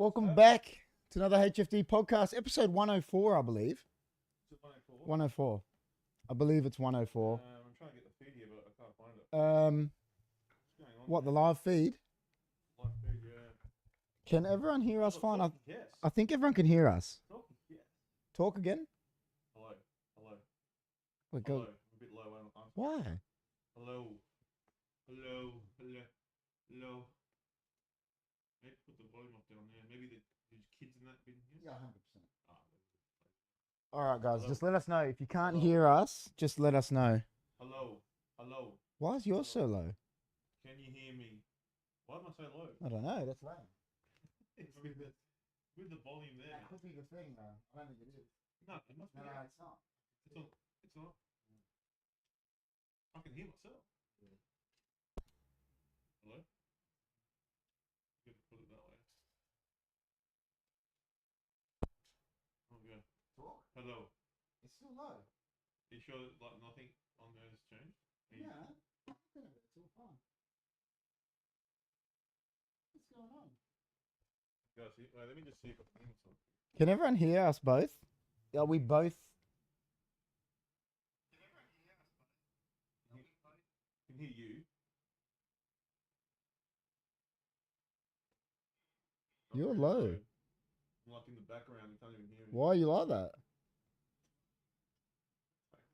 Welcome back to another HFD Podcast, episode 104, I believe. 104. I believe it's 104. I'm trying to get the feed here, but I can't find it. What, the live feed? Live feed, yeah. Can everyone hear us fine? Yes. I think everyone can hear us. Yes. Talk again? Hello. Wait, Hello. go. I'm a bit low. Why? Hello. Maybe put the volume up down there. Maybe there's kids in that bit here. Yeah, 100%. All right, guys, Hello. just let us know. If you can't Hello. hear us, just let us know. Hello. Why is yours so low? Can you hear me? Why am I so low? I don't know. That's lame. It's with the volume there. That could be the thing, though. I don't think it is. No, it must be. No, it's not. It's not. I can hear myself. Hello? Good to put it that way. Oh, yeah. Talk? Hello. It's still low. Are you sure that, like, nothing on there has changed? Yeah. It's all fine. What's going on? Guys, wait, let me just see if I can hear something. Can everyone hear us both? Are we both? Can hear you. You're low. I'm like in the background, you can't even hear me. Why are you like that?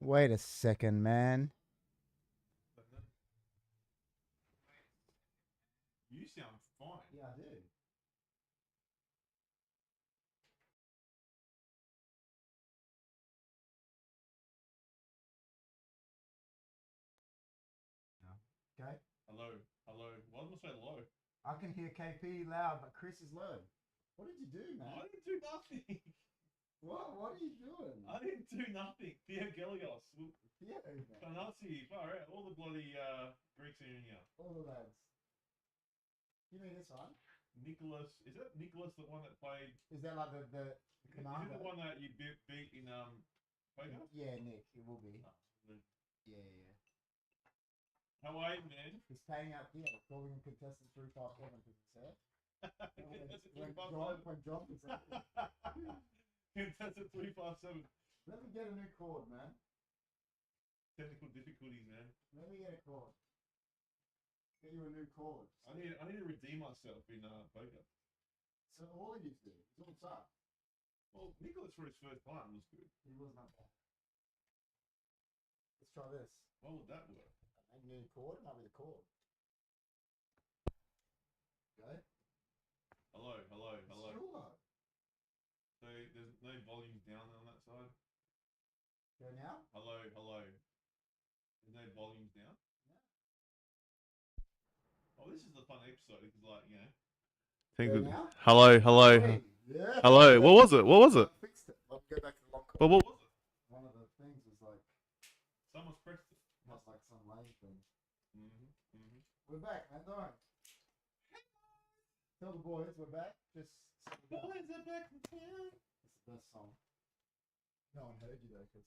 Wait a second, man. You sound fine. Yeah, I do. Okay. Hello. Why am I so low? I can hear KP loud, but Chris is low. What did you do, man? I didn't do nothing. What are you doing? I didn't do nothing. Theo Gelios. Yeah, Tanasi, far out. All the bloody Greeks are in here. all the lads. You mean this one? Nicholas, is that Nicholas the one that played? Is that like the Is it commander? the one that you beat in poker? Yeah, Nick, it will be. Oh, Yeah. how are you, man? He's paying out here, calling him contestant 357 to himself. When John can say it. Contestant 357. Let me get a new chord, man. Technical difficulties, man. Let me get a chord. Get you a new chord. I need to redeem myself in poker. So all of you do. What's up? Well, Nicholas for his first time was good. He was not bad. Let's try this. Why would that work? A new chord might be the chord. Go. Hello. Still low. So there's no volumes down on that side. Go now. Hello. There's no volumes down. No. Oh, this is the fun episode because, like, you know. Go now. Hello. Hey, yeah. Hello. What was it? I fixed it. I'll go back to the long chord. But what was it? One of the things was like, Someone's pressed it. that's like some lame thing. Mm-hmm. We're back, man. Don't worry. Tell the boys we're back. Just Boys are back in town. It's the best song. No one heard you though, because.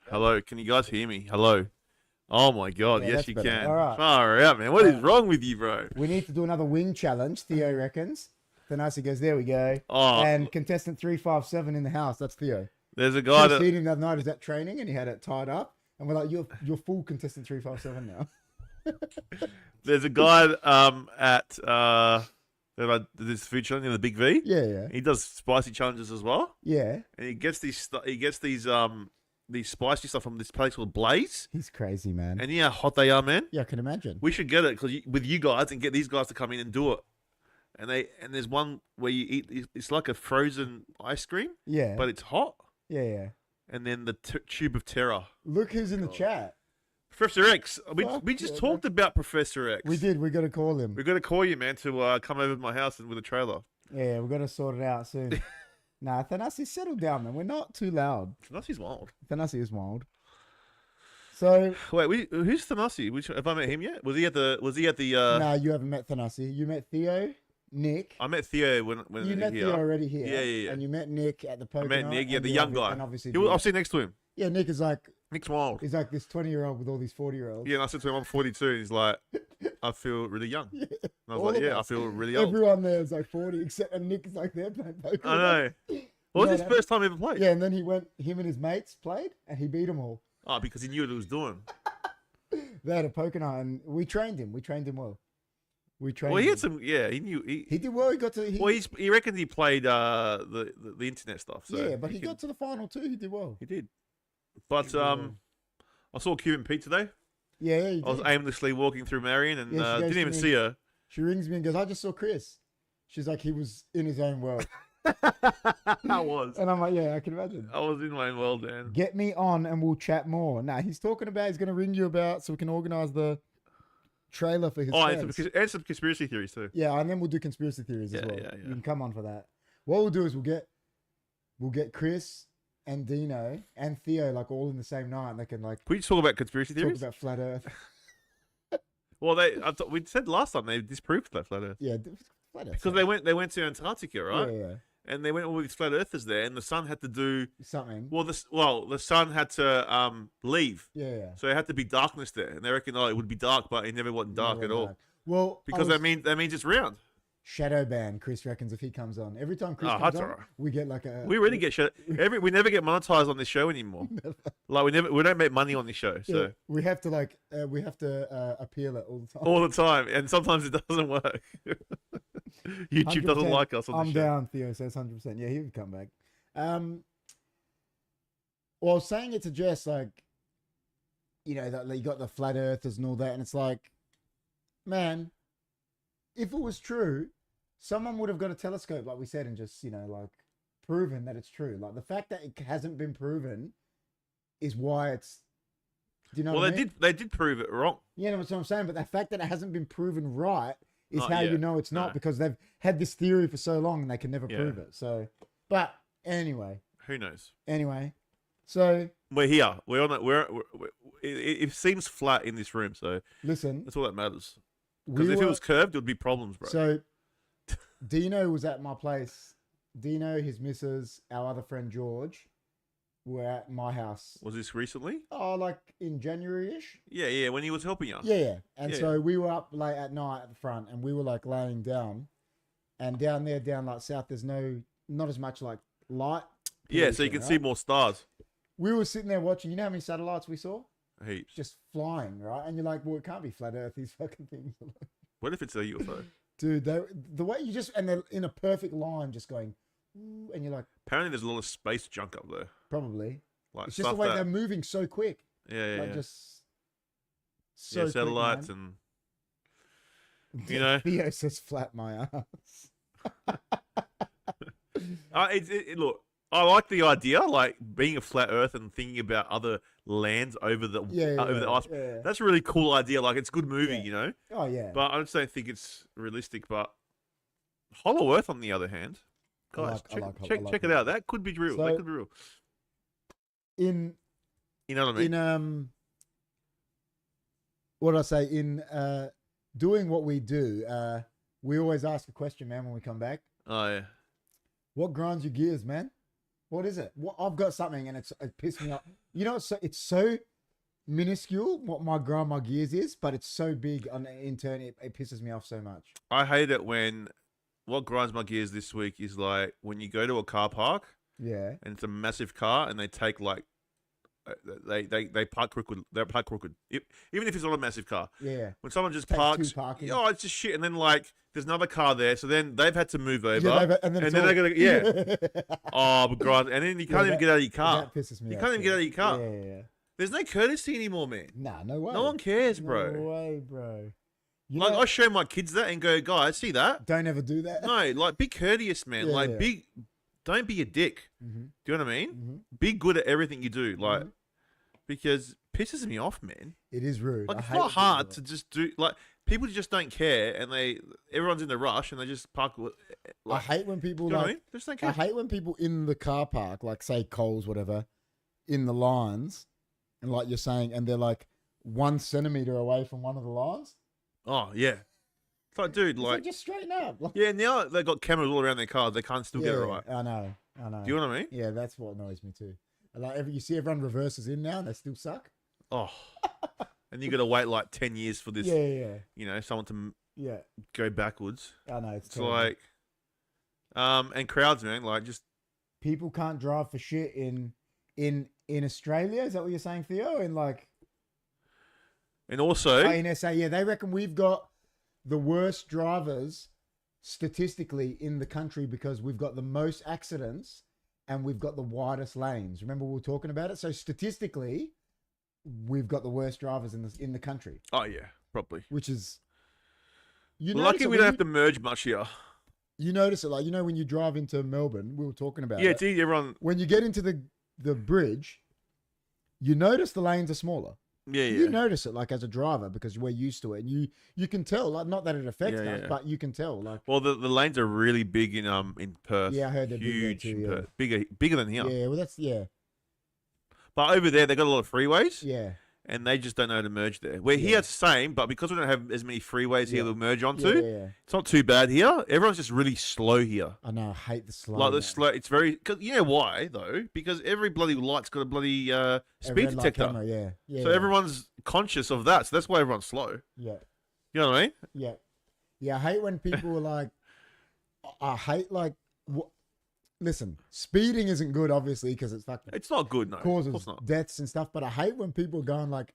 Hello, can you guys hear me? Hello. Oh my god, Yeah, yes that's you better. can. All right. Far out, man. What is wrong with you, bro? We need to do another wing challenge. Theo reckons. Thanasi goes, there we go. Oh, And contestant 357 in the house. That's Theo. there's a guy Should have that seen him the other night. He was at training and he had it tied up. And we're like, you're full contestant 357 now. there's a guy at this food challenge in the Big V. Yeah. He does spicy challenges as well, Yeah. and he gets these spicy stuff from this place called Blaze. He's crazy, man. And you know how hot they are, man. Yeah, I can imagine. We should get it with you guys and get these guys to come in and do it. And there's one where you eat. It's like a frozen ice cream, Yeah. but it's hot. Yeah. And then the tube of terror. Look who's in the chat. Professor X. Fuck We just yeah, talked about Professor X. We did. We got to call him. We're going to call you, man, to come over to my house with a trailer. Yeah, we got to sort it out soon. Nah, Thanasi, settle down, man. We're not too loud. Thanasi's wild. Thanasi is wild. So Wait, who's Thanasi? Have I met him yet? Was he at the? nah, you haven't met Thanasi. You met Theo, Nick. I met Theo when You met here. Theo already here. Yeah. And you met Nick at the poker I met night, Nick, yeah, and the young guy. And obviously, I'll sit next to him. yeah, Nick is like Nick's wild. He's like this 20-year-old with all these 40-year-olds. Yeah, and I said to him, I'm 42. And he's like, I feel really young. Yeah. And I was All like, of yeah, us. I feel really old. Everyone there is like 40, except and Nick's like they're playing poker. I know. What was his first time ever played? Yeah, and then him and his mates played, and he beat them all. Oh, because he knew what he was doing. They had a poker night, and we trained him. We trained him well. We trained. Well, he him. had some. Yeah, he knew. He did well. He got to. Well, he reckoned he played the internet stuff. So yeah, but he got to the final too. He did well. He did. But I saw Cuban Pete today. Yeah, he I was did. aimlessly walking through Marion and Yeah, she goes didn't to even me. see her. She rings me and goes, "I just saw Chris." She's like, he was in his own world, I was. and I'm like, "Yeah, I can imagine." I was in my own world, Dan. Get me on, and we'll chat more. Nah, he's talking about he's going to ring you about so we can organize the trailer for his. Oh, friends. and some conspiracy theories too. Yeah, and then we'll do conspiracy theories as Yeah, well. yeah, yeah. You can come on for that. What we'll do is we'll get Chris and Dino and Theo like all in the same night, and they can like Can we just talk about conspiracy talk theories? about flat Earth. Well, we said last time they disproved that flat Earth Yeah, flat Earth. because they went to Antarctica, right? Yeah, And they went all these flat earthers there, and the sun had to do something. the sun had to leave, Yeah. so it had to be darkness there, and they reckon it would be dark, but it never wasn't dark at all Well, because that means it's round. shadow ban. Chris reckons if he comes on, every time Chris Oh, comes that's on, alright. we get like a. We really get shit. We never get monetized on this show anymore. Like we don't make money on this show, so Yeah, we have to appeal it all the time. all the time, and sometimes it doesn't work. YouTube doesn't 100%. like us on I'm the show. down. Theo says 100%. Yeah, he would come back. Well, I was saying it to Jess, like, you know, that you got the flat earthers and all that, and it's like, man, if it was true, someone would have got a telescope, like we said, and just, you know, like, proven that it's true. Like, the fact that it hasn't been proven is why it's. Do you know Well, what I mean? they did prove it wrong. You know what I'm saying? But the fact that it hasn't been proven right is Not how you yet. know it's not, No. because they've had this theory for so long and they can never Yeah. prove it. So, but anyway, Who knows? so We're here. We're on it. It seems flat in this room, so listen, that's all that matters. Because we if were, it was curved, it would be problems, bro. so Dino was at my place. Dino, his missus, our other friend George, were at my house. Was this recently? Oh, like in January-ish. Yeah, when he was helping you. Yeah. And Yeah. so we were up late at night at the front, and we were like laying down, and down like south, there's not as much like light. Yeah, so you pollution, can see right? more stars. We were sitting there watching. You know how many satellites we saw? Heaps. Just flying, right? And you're like, well, it can't be flat Earth. These fucking things, What if it's a UFO? dude. The way you just and they're in a perfect line, just going, ooh, and you're like, Apparently, there's a lot of space junk up there. probably. Like It's just the stuff way that, they're moving so quick, yeah, like yeah. just so quick, satellites man. and you know. Theo says flat my ass. Look, I like the idea, like being a flat Earth and thinking about other lands over the over the ice. yeah. That's a really cool idea. Like it's a good movie, Yeah. you know. Oh yeah. But I just don't think it's realistic. But Hollow Earth, on the other hand, guys, I like check it out. That could be real. So- that could be real. in You know what I mean? what did I say? In doing what we do, we always ask a question, man, when we come back. Oh yeah. What grinds your gears, man? What is it? I've got something, and it pissed me off. You know, it's so minuscule what my grind my gears is, but it's so big on the intern. It pisses me off so much. I hate it when what grinds my gears this week is like when you go to a car park Yeah. and it's a massive car and they take like they park crooked. They park crooked. Even if it's not a massive car. Yeah. When someone just Take two parks, parking. oh, it's just shit. And then like there's another car there, so then they've had to move over, Yeah, and then they're gonna yeah. oh, but grind, and then you can't even get out of your car. That pisses me You off. can't even get out of your car. Yeah. There's no courtesy anymore, man. Nah, no way. No one cares, bro. No way, bro. You Like know, I show my kids that and go, guys, see that? don't ever do that. No, like be courteous, man. Yeah, like yeah. don't be a dick. Mm-hmm. Do you know what I mean? Mm-hmm. Be good at everything you do, like Mhm. because it pisses me off, man. It is rude. Like I it's hate not when people hard do to it. just do. Like people just don't care, and everyone's in the rush, and they just park. I Like, hate when people do you know what I like. mean? They just don't I care. hate when people in the car park, like say Coles, whatever, in the lines, and like you're saying, and they're like 1 centimeter away from one of the lines. Oh yeah, it's like, dude, It's like just straighten up. Like, yeah. Now they've got cameras all around their cars. They can't still get it yeah, right. I know. Do you know what I mean? Yeah, that's what annoys me too. Like you see everyone reverses in now and they still suck. Oh, and you got to wait like 10 years for this. Yeah. Someone to Yeah. go backwards. I know It's like, and crowds, man. Like just people can't drive for shit in Australia. Is that what you're saying, Theo? In like, and also in SA, yeah, they reckon we've got the worst drivers statistically in the country because we've got the most accidents and we've got the widest lanes. Remember we were talking about it? So statistically, we've got the worst drivers in the country. Oh yeah, probably. Which is lucky we don't have to merge much here. You notice it, like when you drive into Melbourne, we were talking about it. Yeah, gee, everyone. When you get into the bridge, you notice the lanes are smaller. Yeah. You notice it like as a driver because we're used to it, and you can tell, like, not that it affects us, but you can tell, like. Well, the lanes are really big in Perth. Yeah, I heard they're huge big there too, Perth. Bigger than here. Yeah, well that's But over there, they got a lot of freeways. Yeah. And they just don't know how to merge there. We're here it's the same, but because we don't have as many freeways here to merge onto, it's not too bad here. Everyone's just really slow here. I know, I hate the slow. Like the slow, it's very. Cause you know why though? Because every bloody light's got a bloody speed detector. Camera, so everyone's conscious of that. So that's why everyone's slow. Yeah. You know what I mean? Yeah. Yeah, I hate when people are like, I hate like. Listen, speeding isn't good, obviously, because it's fucking. It's not good, no. Causes deaths and stuff, but I hate when people are going like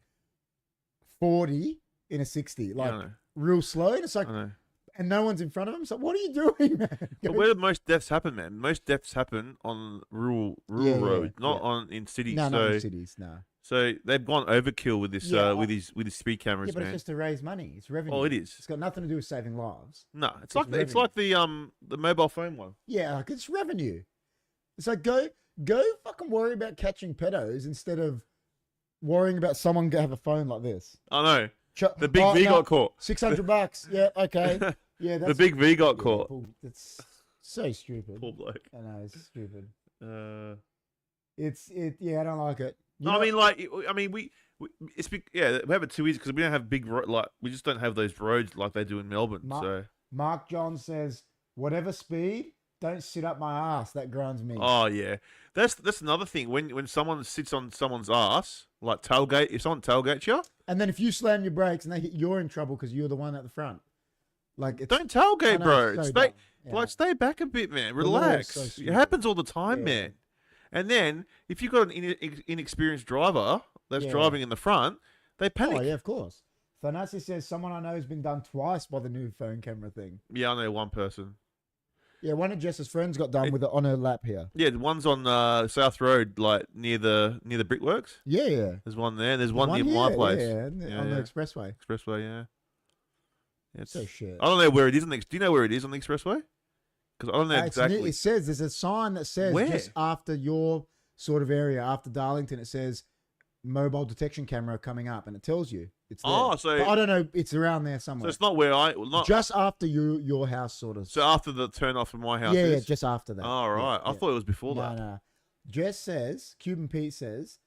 40 in a 60, like real slow. And it's like, and no one's in front of them. So what are you doing, man? But where do most deaths happen, man? Most deaths happen on rural roads, not in cities. No, not in cities, no. So they've gone overkill with this with his speed cameras, yeah, but man. It's just to raise money. It's revenue. Oh, it is. It's got nothing to do with saving lives. No, it's like the mobile phone one. Yeah, like it's revenue. It's like go fucking worry about catching pedos instead of worrying about someone to have a phone like this. I know. The big V got caught. $600. Yeah, okay. Yeah, that's the big V got caught. It's so stupid. Poor bloke. I know, it's stupid. Yeah, I don't like it. We have it too easy because we don't have big we just don't have those roads like they do in Melbourne. Mark John says, whatever speed, don't sit up my ass. That grinds me. Oh yeah, that's another thing. When someone sits on someone's ass, like tailgate, if someone tailgates you, and then if you slam your brakes and they hit, you're in trouble because you're the one at the front. Like, don't tailgate, bro. Stay back a bit, man. Relax. It happens all the time, man. And then, if you've got an inexperienced driver that's driving in the front, they panic. Oh, yeah, of course. Thanasi says, someone I know has been done twice by the new phone camera thing. Yeah, I know one person. Yeah, one of Jess's friends got done with it on her lap here. Yeah, the one's on South Road, like near the Brickworks. Yeah. There's one there. There's one near my place. Yeah, on the expressway. Expressway, yeah. It's so shit. I don't know where it is. Do you know where it is on the expressway? Because I don't know exactly. It says, there's a sign that says just after your sort of area, after Darlington, it says mobile detection camera coming up, and it tells you it's there. Oh, so but I don't know. It's around there somewhere. So it's not where just after your house, sort of. So after the turn off of my house. Yeah, just after that. Oh, right. I thought it was before that. No. Jess says, Cuban Pete says,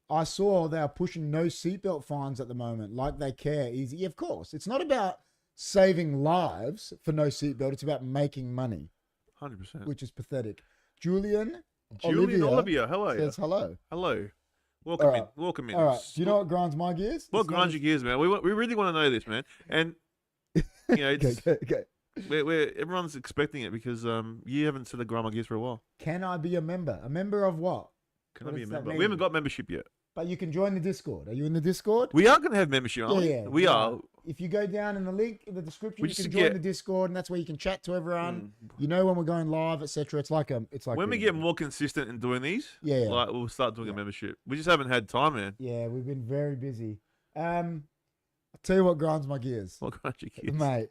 I saw they are pushing no seatbelt fines at the moment, like they care. Easy, yeah, of course. It's not about saving lives for no seatbelt. It's about making money. 100%. Which is pathetic. Julian Olivia, how are you? Says hello. Hello. Welcome in. Welcome in. All right. Do you know what grinds my gears? What grinds your gears, man? We really want to know this, man. And you know, it's, okay. We're everyone's expecting it because you haven't said the grind my gears for a while. Can I be a member? A member of what? Can I be a member? We haven't got membership yet. But you can join the Discord. Are you in the Discord? We are going to have membership, aren't we? Yeah. We are. If you go down in the link in the description, you can join the Discord, and that's where you can chat to everyone. You know when we're going live, etc. It's like when we get more consistent in doing these. Yeah. Like we'll start doing a membership. We just haven't had time, man. Yeah, we've been very busy. I'll tell you what grinds my gears. What grinds your gears, mate?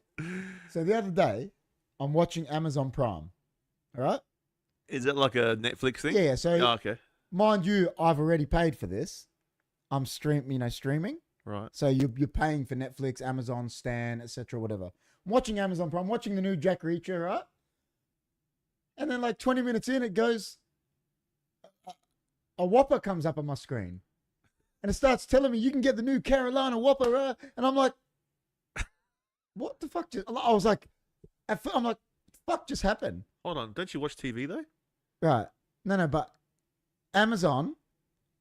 So the other day, I'm watching Amazon Prime. All right. Is it like a Netflix thing? Yeah. So okay. Mind you, I've already paid for this. I'm streaming. Right. So you're paying for Netflix, Amazon, Stan, etc. whatever. I'm watching Amazon Prime, watching the new Jack Reacher, right? And then like 20 minutes in, it goes, a Whopper comes up on my screen. And it starts telling me you can get the new Carolina Whopper. And I'm like, what the fuck? I was like, I'm like, fuck just happened? Hold on. Don't you watch TV though? Right. No, but Amazon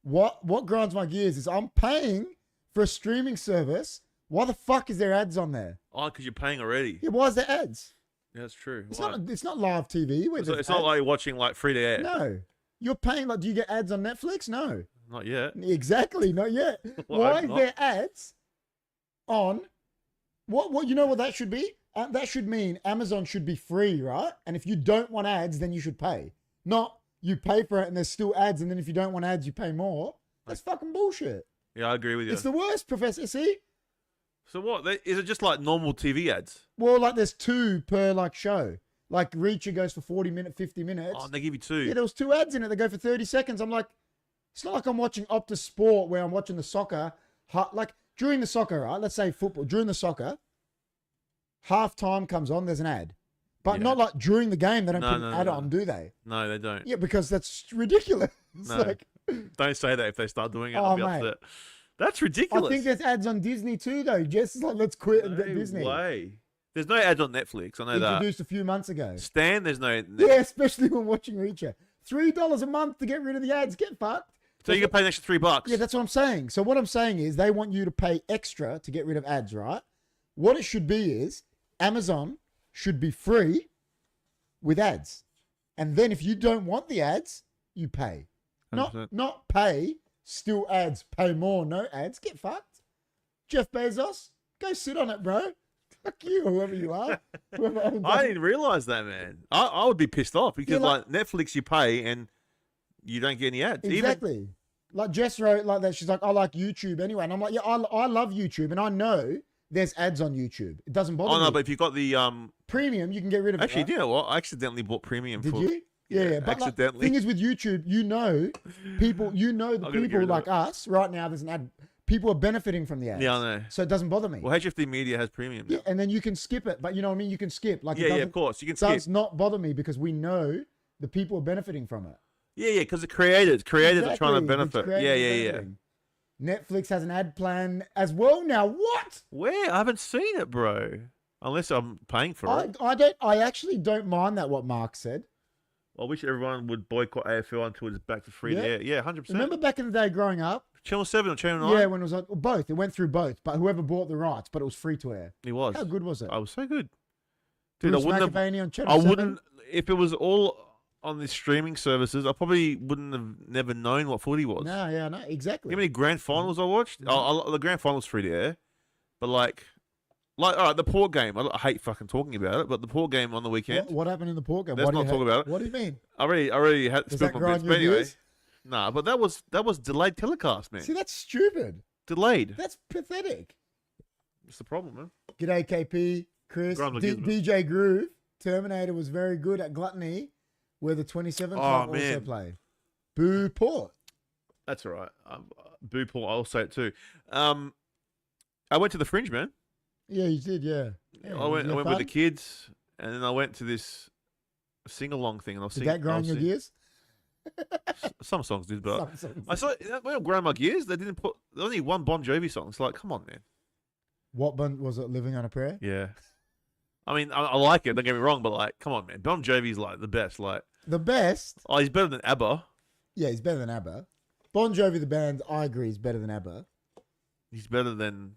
what grinds my gears is I'm paying for a streaming service. Why the fuck is there ads on there? Oh, because you're paying already. Yeah, why is there ads? Yeah, that's true. It's not live TV. It's not like you're watching like free to air. No. You're paying, like, do you get ads on Netflix? No. Not yet. Exactly, not yet. Why is there ads on, what you know what that should be? That should mean Amazon should be free, right? And if you don't want ads, then you should pay. Not you pay for it and there's still ads, and then if you don't want ads, you pay more. That's fucking bullshit. Yeah, I agree with you. It's the worst, Professor. See? So what? Is it just like normal TV ads? Well, like there's 2 per like show. Like Reacher goes for 40 minutes, 50 minutes. Oh, they give you 2. Yeah, there was 2 ads in it. They go for 30 seconds. I'm like, it's not like I'm watching Optus Sport where I'm watching the soccer. Like during the soccer, right? Let's say football. During the soccer, half time comes on, there's an ad. But not like during the game, they don't put an ad on, do they? No, they don't. Yeah, because that's ridiculous. It's like, don't say that if they start doing it. Oh, I'll be mate. upset. That's ridiculous. I think there's ads on Disney too, though. Jess is like, let's quit and get Disney. No way. There's no ads on Netflix. I know that. Introduced a few months ago. Stan, there's no. Yeah, especially when watching Reacher. $3 a month to get rid of the ads. Get fucked. So you can pay an extra $3. Yeah, that's what I'm saying. So what I'm saying is they want you to pay extra to get rid of ads, right? What it should be is Amazon should be free with ads. And then if you don't want the ads, you pay. 100%. Not pay, still ads, pay more, no ads. Get fucked. Jeff Bezos, go sit on it, bro. Fuck you, whoever you are. I didn't realize that, man. I would be pissed off because like Netflix, you pay and you don't get any ads. Exactly. Like Jess wrote like that. She's like, I like YouTube anyway. And I'm like, yeah, I love YouTube. And I know there's ads on YouTube. It doesn't bother me. Oh, no, but if you've got the... premium, you can get rid of it. Actually, you know what? I accidentally bought premium. Did you? Yeah. But accidentally. Like, thing is with YouTube, you know the people like us, right now, there's an ad. People are benefiting from the ads. Yeah, I know. So it doesn't bother me. Well, HFD Media has premium now. Yeah, and then you can skip it. But you know what I mean? You can skip. Like yeah, of course. You can skip. It does not bother me because we know the people are benefiting from it. Yeah, because the creators are trying to benefit. Yeah. Netflix has an ad plan as well now. What? Where? I haven't seen it, bro. Unless I'm paying for it. I actually don't mind that what Mark said. I wish everyone would boycott AFL until it's back to free to air. Yeah, 100%. Remember back in the day growing up? Channel 7 or Channel 9? Yeah, when it was on both. It went through both. But whoever bought the rights, but it was free to air. It was. How good was it? I was so good. Dude, Bruce I wouldn't McAvaney have, on Channel 7? wouldn't, if it was all on the streaming services, I probably wouldn't have never known what footy was. No, exactly. You know how many grand finals I watched? The grand finals free to air. But like, all right, the Port game. I hate fucking talking about it, but the Port game on the weekend. What happened in the Port game? Let's not talk about it. What do you mean? I already had Does spoke that on bits, grind but your anyway. gears? Nah, but that was delayed telecast, man. See, that's stupid. Delayed. That's pathetic. That's the problem, man. G'day, KP, Chris, DJ Groove. Terminator was very good at Gluttony, where the 27th club also played. Boo Port. That's all right. Boo Port, I'll say it too. I went to the Fringe, man. Yeah, you did, yeah. I went with the kids, and then I went to this sing-along thing. And did that grind your gears? Some songs did, but I saw that went grind my gears. They didn't put only one Bon Jovi song. It's like, come on, man. What was it? Living on a Prayer? Yeah. I mean, I like it. Don't get me wrong, but like, come on, man. Bon Jovi's like the best. Like the best. Oh, he's better than ABBA. Yeah, he's better than ABBA. Bon Jovi, the band, I agree, is better than ABBA. He's better than.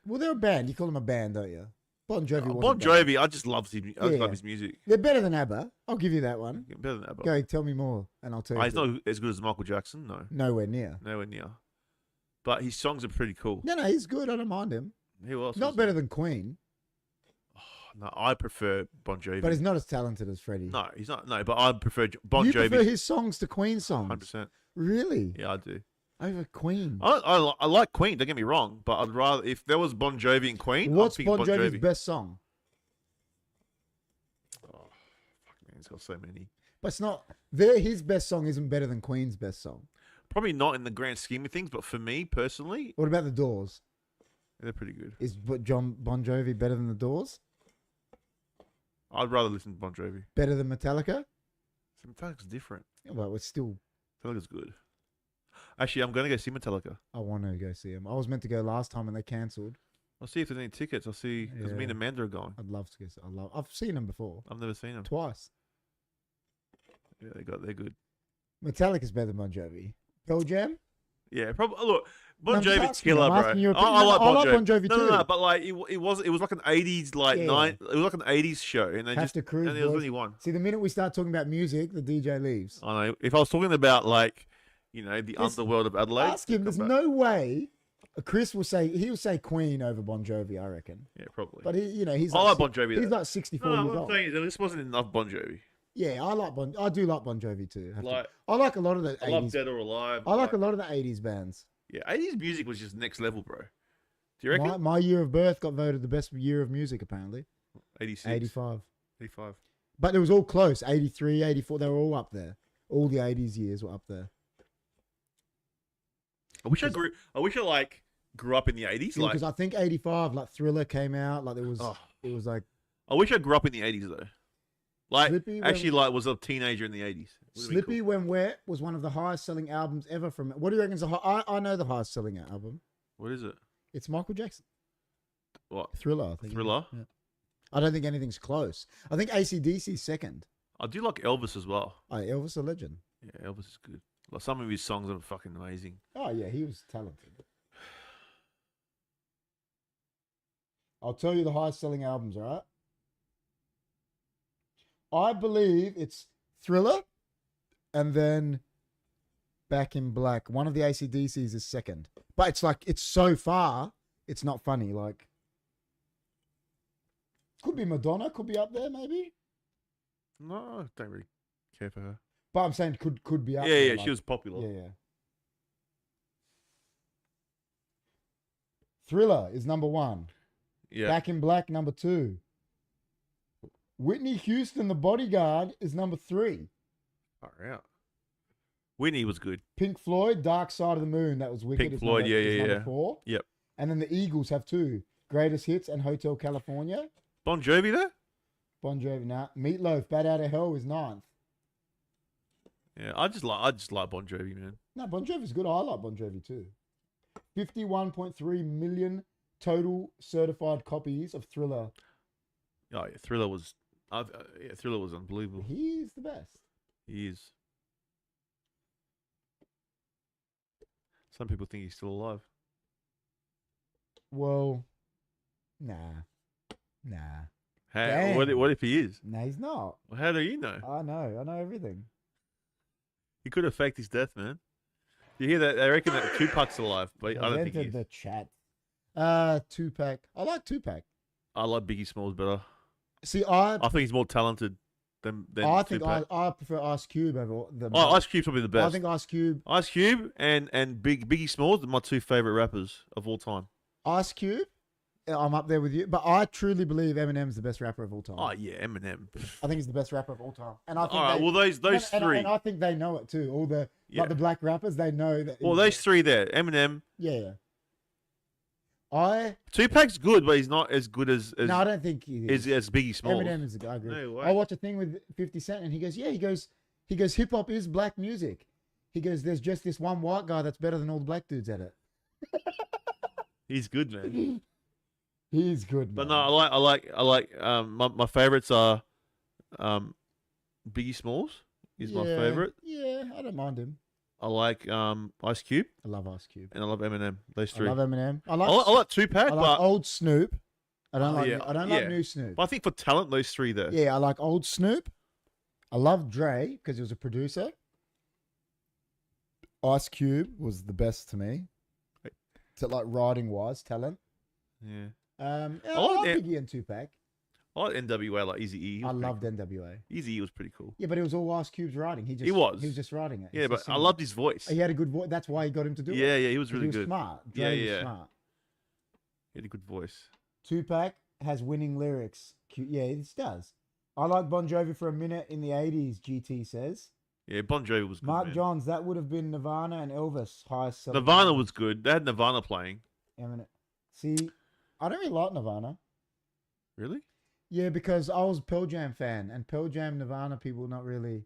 Well, they're a band. You call them a band, don't you? Bon Jovi. Bon Jovi, I just love his. I just love his music. They're better than ABBA. I'll give you that one. Better than ABBA. Go, tell me more, and I'll tell you. He's not as good as Michael Jackson. No. Nowhere near. Nowhere near. But his songs are pretty cool. No, he's good. I don't mind him. Who else? Not better than Queen. No, I prefer Bon Jovi. But he's not as talented as Freddie. No, he's not. No, but I prefer Bon Jovi. You prefer his songs to Queen songs? 100%. Really? Yeah, I do. Over Queen. I like Queen, don't get me wrong, but I'd rather, if there was Bon Jovi and Queen, what's I'd pick Bon Jovi's best song? Oh, fuck, man, he's got so many. But it's not, his best song isn't better than Queen's best song. Probably not in the grand scheme of things, but for me, personally. What about The Doors? They're pretty good. Is Bon Jovi better than The Doors? I'd rather listen to Bon Jovi. Better than Metallica? Metallica's different. Yeah, well, it's still... Metallica's good. Actually, I'm going to go see Metallica. I want to go see him. I was meant to go last time and they cancelled. I'll see if there's any tickets. I'll see, because me and Amanda are going. I'd love to go see. I've seen them before. I've never seen them. Twice. Yeah, they're good. Metallica's better than Bon Jovi. Pearl Jam? Yeah, probably. Look, Bon No, I'm just Jovi's asking you, killer, I'm bro. asking your opinion. I like I like Bon Jovi No, too. but like it was like an '80s like Yeah, night. It was like an '80s show, and they Have just to cruise, and there was boys. only one. See, the minute we start talking about music, the DJ leaves. I know. If I was talking about like, the underworld of Adelaide, Ask him. There's no way. Chris will say Queen over Bon Jovi. I reckon. Yeah, probably. But he's. I Like, like Bon Jovi. He's like 64 No, years what I'm old. saying is this wasn't enough Bon Jovi. Yeah, I do like Bon Jovi too. Like, I like a lot of the I love 80s. Dead or Alive. I like a lot of the 80s bands. Yeah, 80s music was just next level, bro. Do you reckon? My year of birth got voted the best year of music, apparently. 86. 85. 85. But it was all close. 83, 84, they were all up there. All the 80s years were up there. I wish I like grew up in the 80s. Yeah, like, because I think 85, like Thriller came out. Like it was like. I wish I grew up in the 80s though. Like Slippy actually, was a teenager in the 80s. Slippy cool. When Wet was one of the highest selling albums ever from. What do you reckon is I know the highest selling album. What is it? It's Michael Jackson. What? Thriller, I think. Thriller? Yeah. I don't think anything's close. I think ACDC's second. I do like Elvis as well. Oh, Elvis a legend. Yeah, Elvis is good. Like some of his songs are fucking amazing. Oh yeah, he was talented. I'll tell you the highest selling albums, all right? I believe it's Thriller and then Back in Black. One of the ACDCs is second. But it's so far, it's not funny. Like, could be Madonna, could be up there maybe. No, I don't really care for her. But I'm saying could be up Yeah, there. yeah, like, she was popular. Yeah. Thriller is number 1. Yeah. Back in Black, number 2. Whitney Houston, The Bodyguard, is number 3. Far out. Whitney was good. Pink Floyd, Dark Side of the Moon, that was wicked. Pink Floyd, number 4. Yep. And then the Eagles have 2. Greatest Hits and Hotel California. Bon Jovi there? Bon Jovi, nah. Meatloaf, Bad Out of Hell is 9th. Yeah, I just like Bon Jovi, man. No, Bon Jovi's good. I like Bon Jovi too. 51.3 million total certified copies of Thriller. Oh, yeah, Thriller was unbelievable. He's the best. He is. Some people think he's still alive. Well, nah. Hey, what if he is? No, he's not. Well, how do you know? I know everything. He could have faked his death, man. You hear that? They reckon that Tupac's alive, but I don't think he is. The chat. Tupac. I like Tupac. I like Biggie Smalls better. See, I think he's more talented than I think Tupac. I prefer Ice Cube over the. Ice Cube's probably the best. I think Ice Cube and Biggie Smalls are my 2 favorite rappers of all time. Ice Cube, I'm up there with you, but I truly believe Eminem's the best rapper of all time. Oh yeah, Eminem. I think he's the best rapper of all time, and I think. All right, well those 3. And I think they know it too. All the like the black rappers, they know that. Well, those 3 there, Eminem. Yeah. Tupac's good, but he's not as good as no, I don't think he is. As Biggie Smalls. Eminem is a guy. I agree. No way. I watch a thing with 50 Cent, and he goes, hip hop is black music. He goes, there's just this one white guy that's better than all the black dudes at it. He's good, man. He's good, man. But no, I like. My favorites are, Biggie Smalls is my favorite. Yeah, I don't mind him. I like Ice Cube. I love Ice Cube. And I love Eminem. Those 3. I love Eminem. I like Tupac, I like but old Snoop. I don't like new Snoop. But I think for talent, those 3 there. Yeah, I like old Snoop. I love Dre because he was a producer. Ice Cube was the best to me. To like writing wise, talent. Yeah. I like Biggie and Tupac. I like NWA, like Eazy-E. I loved NWA. Eazy-E was pretty cool. Yeah, but it was all Ice Cube's writing. He was just writing it. Yeah, but I loved his voice. He had a good voice. That's why he got him to do it. Yeah, he was really good. He was smart. Dre was smart. He had a good voice. Tupac has winning lyrics. Yeah, it does. I like Bon Jovi for a minute in the 80s, GT says. Yeah, Bon Jovi was good, Mark man. Johns, that would have been Nirvana and Elvis. Highest selling. Nirvana was good. They had Nirvana playing. See, I don't really like Nirvana. Really? Yeah, because I was a Pearl Jam fan, and Pearl Jam, Nirvana people not really,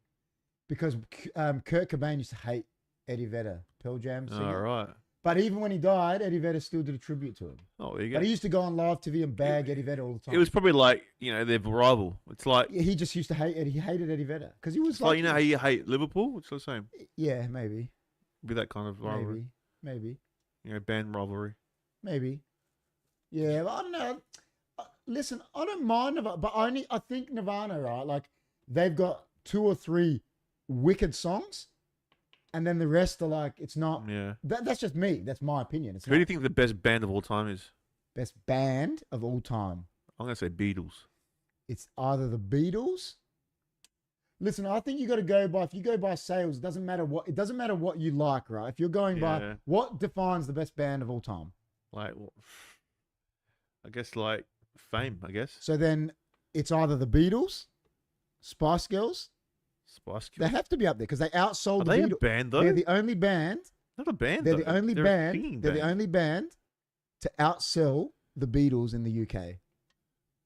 because Kurt Cobain used to hate Eddie Vedder, Pearl Jam singer. Oh, right. But even when he died, Eddie Vedder still did a tribute to him. Oh, there you go. But he used to go on live TV and bag Eddie Vedder all the time. It was probably like, their rival. It's like... Yeah, he just used to hate Eddie. He hated Eddie Vedder. Because he was like... you know how you hate Liverpool? It's the same. Yeah, maybe. Be that kind of rivalry. Maybe. Maybe. Band rivalry. Maybe. Yeah, but I don't know. Listen, I don't mind Nirvana, but I think Nirvana, right? Like, they've got 2 or 3 wicked songs, and then the rest are like, it's not. Yeah. That's just me. That's my opinion. Who do you think the best band of all time is? Best band of all time? I'm going to say Beatles. It's either the Beatles. Listen, I think you got to go by, if you go by sales, it doesn't matter what you like, right? If you're going by what defines the best band of all time? Like, well, I guess like fame, I guess. So then it's either the Beatles, Spice Girls. Spice Girls. They have to be up there because they outsold the Beatles. Are they Beatles. a band though? They're the only band. Not a band. They're though. the only They're band. They're the only band to outsell the Beatles in the UK.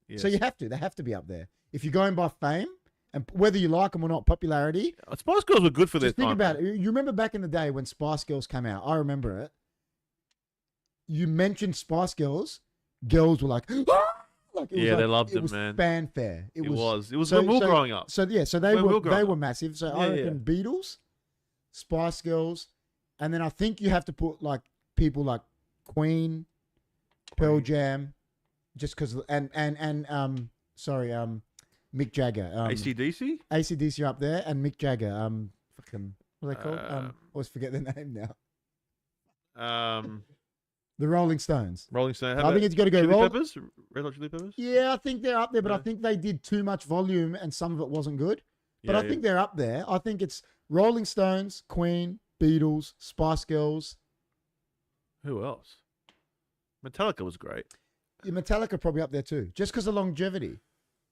Yes. So you have to. They have to be up there. If you're going by fame and whether you like them or not, popularity. Spice Girls were good for their time. Think about it. You remember back in the day when Spice Girls came out? I remember it. You mentioned Spice Girls, girls were like, ah! They loved them, man. It was fanfare. It was when we were growing up. So they were massive. So I reckon Beatles, Spice Girls, and then I think you have to put like people like Queen, Pearl Jam, just because and Mick Jagger. ACDC? ACDC are up there, and Mick Jagger. Fucking what are they called? Always forget their name now. The Rolling Stones. Rolling Stones. I think it's got to go. Peppers? Red Hot Chili Peppers? Yeah, I think they're up there, but I think they did too much volume and some of it wasn't good. But I think they're up there. I think it's Rolling Stones, Queen, Beatles, Spice Girls. Who else? Metallica was great. Yeah, Metallica probably up there too, just because of longevity.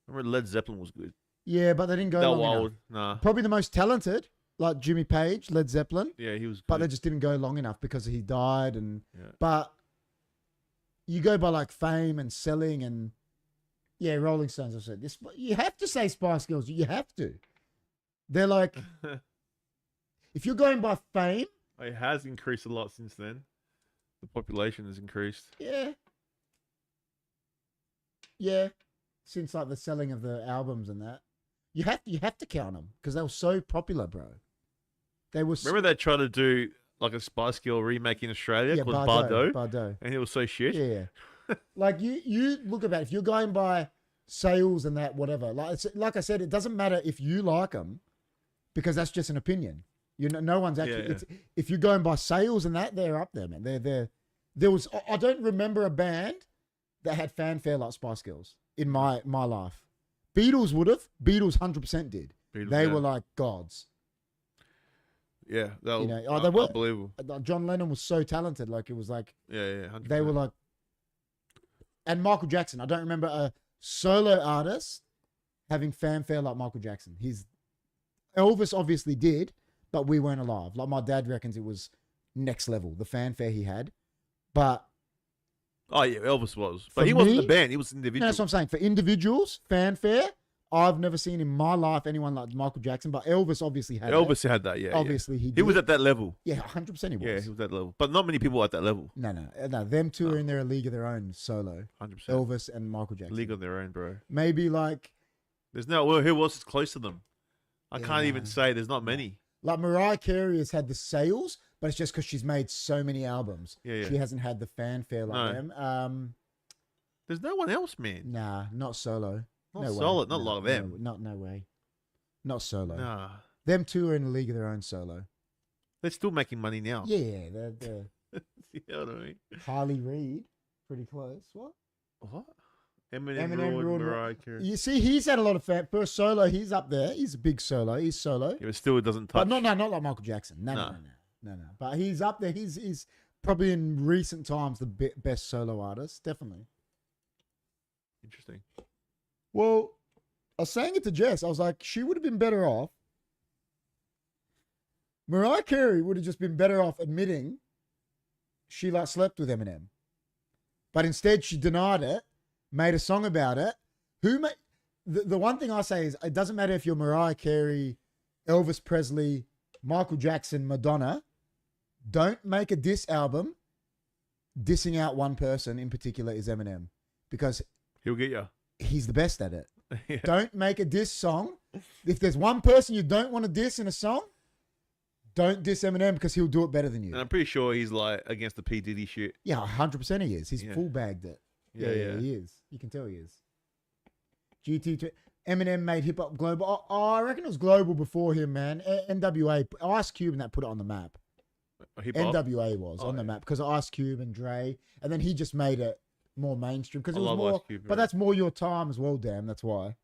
I remember Led Zeppelin was good. Yeah, but they didn't go long enough. Nah. Probably the most talented, like Jimmy Page, Led Zeppelin. Yeah, he was good. But they just didn't go long enough because he died. But you go by like fame and selling and Rolling Stones. I've said this. You have to say Spice Girls. You have to. They're like, if you're going by fame, it has increased a lot since then. The population has increased. Yeah. Since like the selling of the albums and that, you have to count them because they were so popular, bro. They were. Remember they tried to do like a Spice Girl remake in Australia called Bardo, and it was so shit. Yeah. Like you look about it, if you're going by sales and that whatever. Like I said, it doesn't matter if you like them because that's just an opinion. No one's actually. If you're going by sales and that, they're up there, man. There was. I don't remember a band that had fanfare like Spice Girls in my life. Beatles would have. Beatles 100% did. They were like gods. Yeah, they were unbelievable. John Lennon was so talented. Like it was like 100%. They were like, and Michael Jackson. I don't remember a solo artist having fanfare like Michael Jackson. Elvis obviously did, but we weren't alive. Like my dad reckons it was next level, the fanfare he had. But Elvis was, but he wasn't the band. He was individual. No, that's what I'm saying. For individuals, fanfare. I've never seen in my life anyone like Michael Jackson, but Elvis obviously had Elvis had that, yeah. Obviously he did. He was at that level. Yeah, 100% he was. Yeah, he was at that level. But not many people are at that level. No. Them two are in their league of their own solo. 100%. Elvis and Michael Jackson. League of their own, bro. Maybe like... who else is close to them? I can't even say. There's not many. Like Mariah Carey has had the sales, but it's just because she's made so many albums. Yeah. She hasn't had the fanfare like them. There's no one else, man. Nah, not solo. Not solid, not like them. No way. Not solo. Nah. Them two are in a league of their own solo. They're still making money now. Yeah, they're you know what I mean? Harley Reid, pretty close. What? Eminem ruined Mariah Carey. You see, he's had a lot of first solo. He's up there. He's a big solo. He's solo. Yeah, but still, it doesn't touch. But not like Michael Jackson. No. But he's up there. He's probably in recent times the best solo artist. Definitely. Interesting. Well, I was saying it to Jess. I was like, she would have been better off. Mariah Carey would have just been better off admitting she slept with Eminem. But instead she denied it, made a song about it. The one thing I say is it doesn't matter if you're Mariah Carey, Elvis Presley, Michael Jackson, Madonna. Don't make a diss album. Dissing out one person in particular is Eminem. Because he'll get you. He's the best at it. Don't make a diss song. If there's one person you don't want to diss in a song, Don't diss Eminem because he'll do it better than you. And I'm pretty sure he's like against the P Diddy shit. Yeah, 100% he is. He's full bagged it. Yeah, he is. You can tell he is. Eminem made hip hop global. I reckon it was global before him, man. NWA, Ice Cube, and that put it on the map. Hip-hop? NWA was on the map because of Ice Cube and Dre, and then he just made it more mainstream because it was more. Ice Cube, but that's more your time as well, damn. That's why.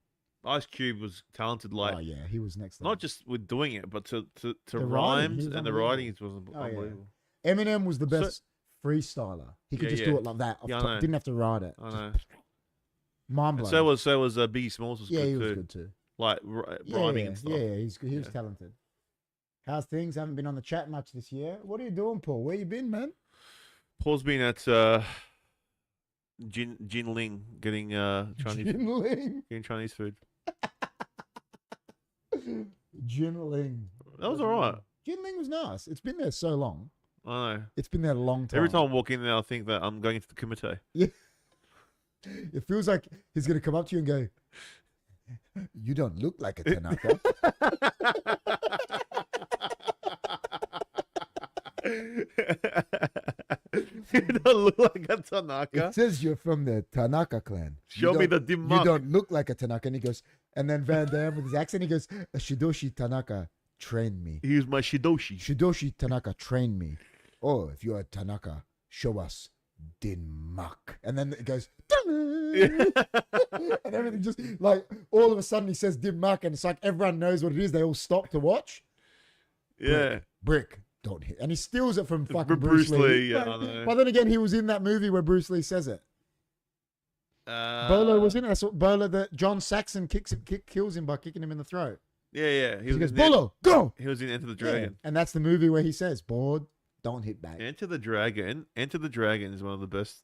Ice Cube was talented, like he was next level. Not just with doing it, but to rhymes and the writings was unbelievable. Yeah. Eminem was the best freestyler. He could just do it like that. Didn't have to write it. I know. Mind blowing. So was Biggie Smalls was good too. He was good too. Like rhyming and stuff. Yeah, he was talented. How's things? Haven't been on the chat much this year. What are you doing, Paul? Where you been, man? Paul's been at Jinling getting Chinese food. Jinling. That was alright. Jinling was nice. It's been there so long. I know. It's been there a long time. Every time I walk in there, I think that I'm going into the Kumite. Yeah. It feels like he's going to come up to you and go, "You don't look like a Tanaka." You don't look like a Tanaka. It says you're from the Tanaka clan. Show me the Dimmak. You don't look like a Tanaka. And he goes, and then Van Damme with his accent, he goes, "Shidoshi Tanaka trained me." He's my Shidoshi. Shidoshi Tanaka trained me. Oh, if you're a Tanaka, show us Dinmak. And then it goes, and everything just like all of a sudden he says Dinmak, and it's like everyone knows what it is. They all stop to watch. Yeah. Brick. Don't hit. And he steals it from fucking Bruce Lee. Yeah, I know. But then again, he was in that movie where Bruce Lee says it. Bolo was in it. That's what Bolo, that John Saxon kills him by kicking him in the throat. Yeah. He goes, "Bolo, go!" He was in Enter the Dragon. Yeah. And that's the movie where he says, "Board, don't hit back." Enter the Dragon is one of the best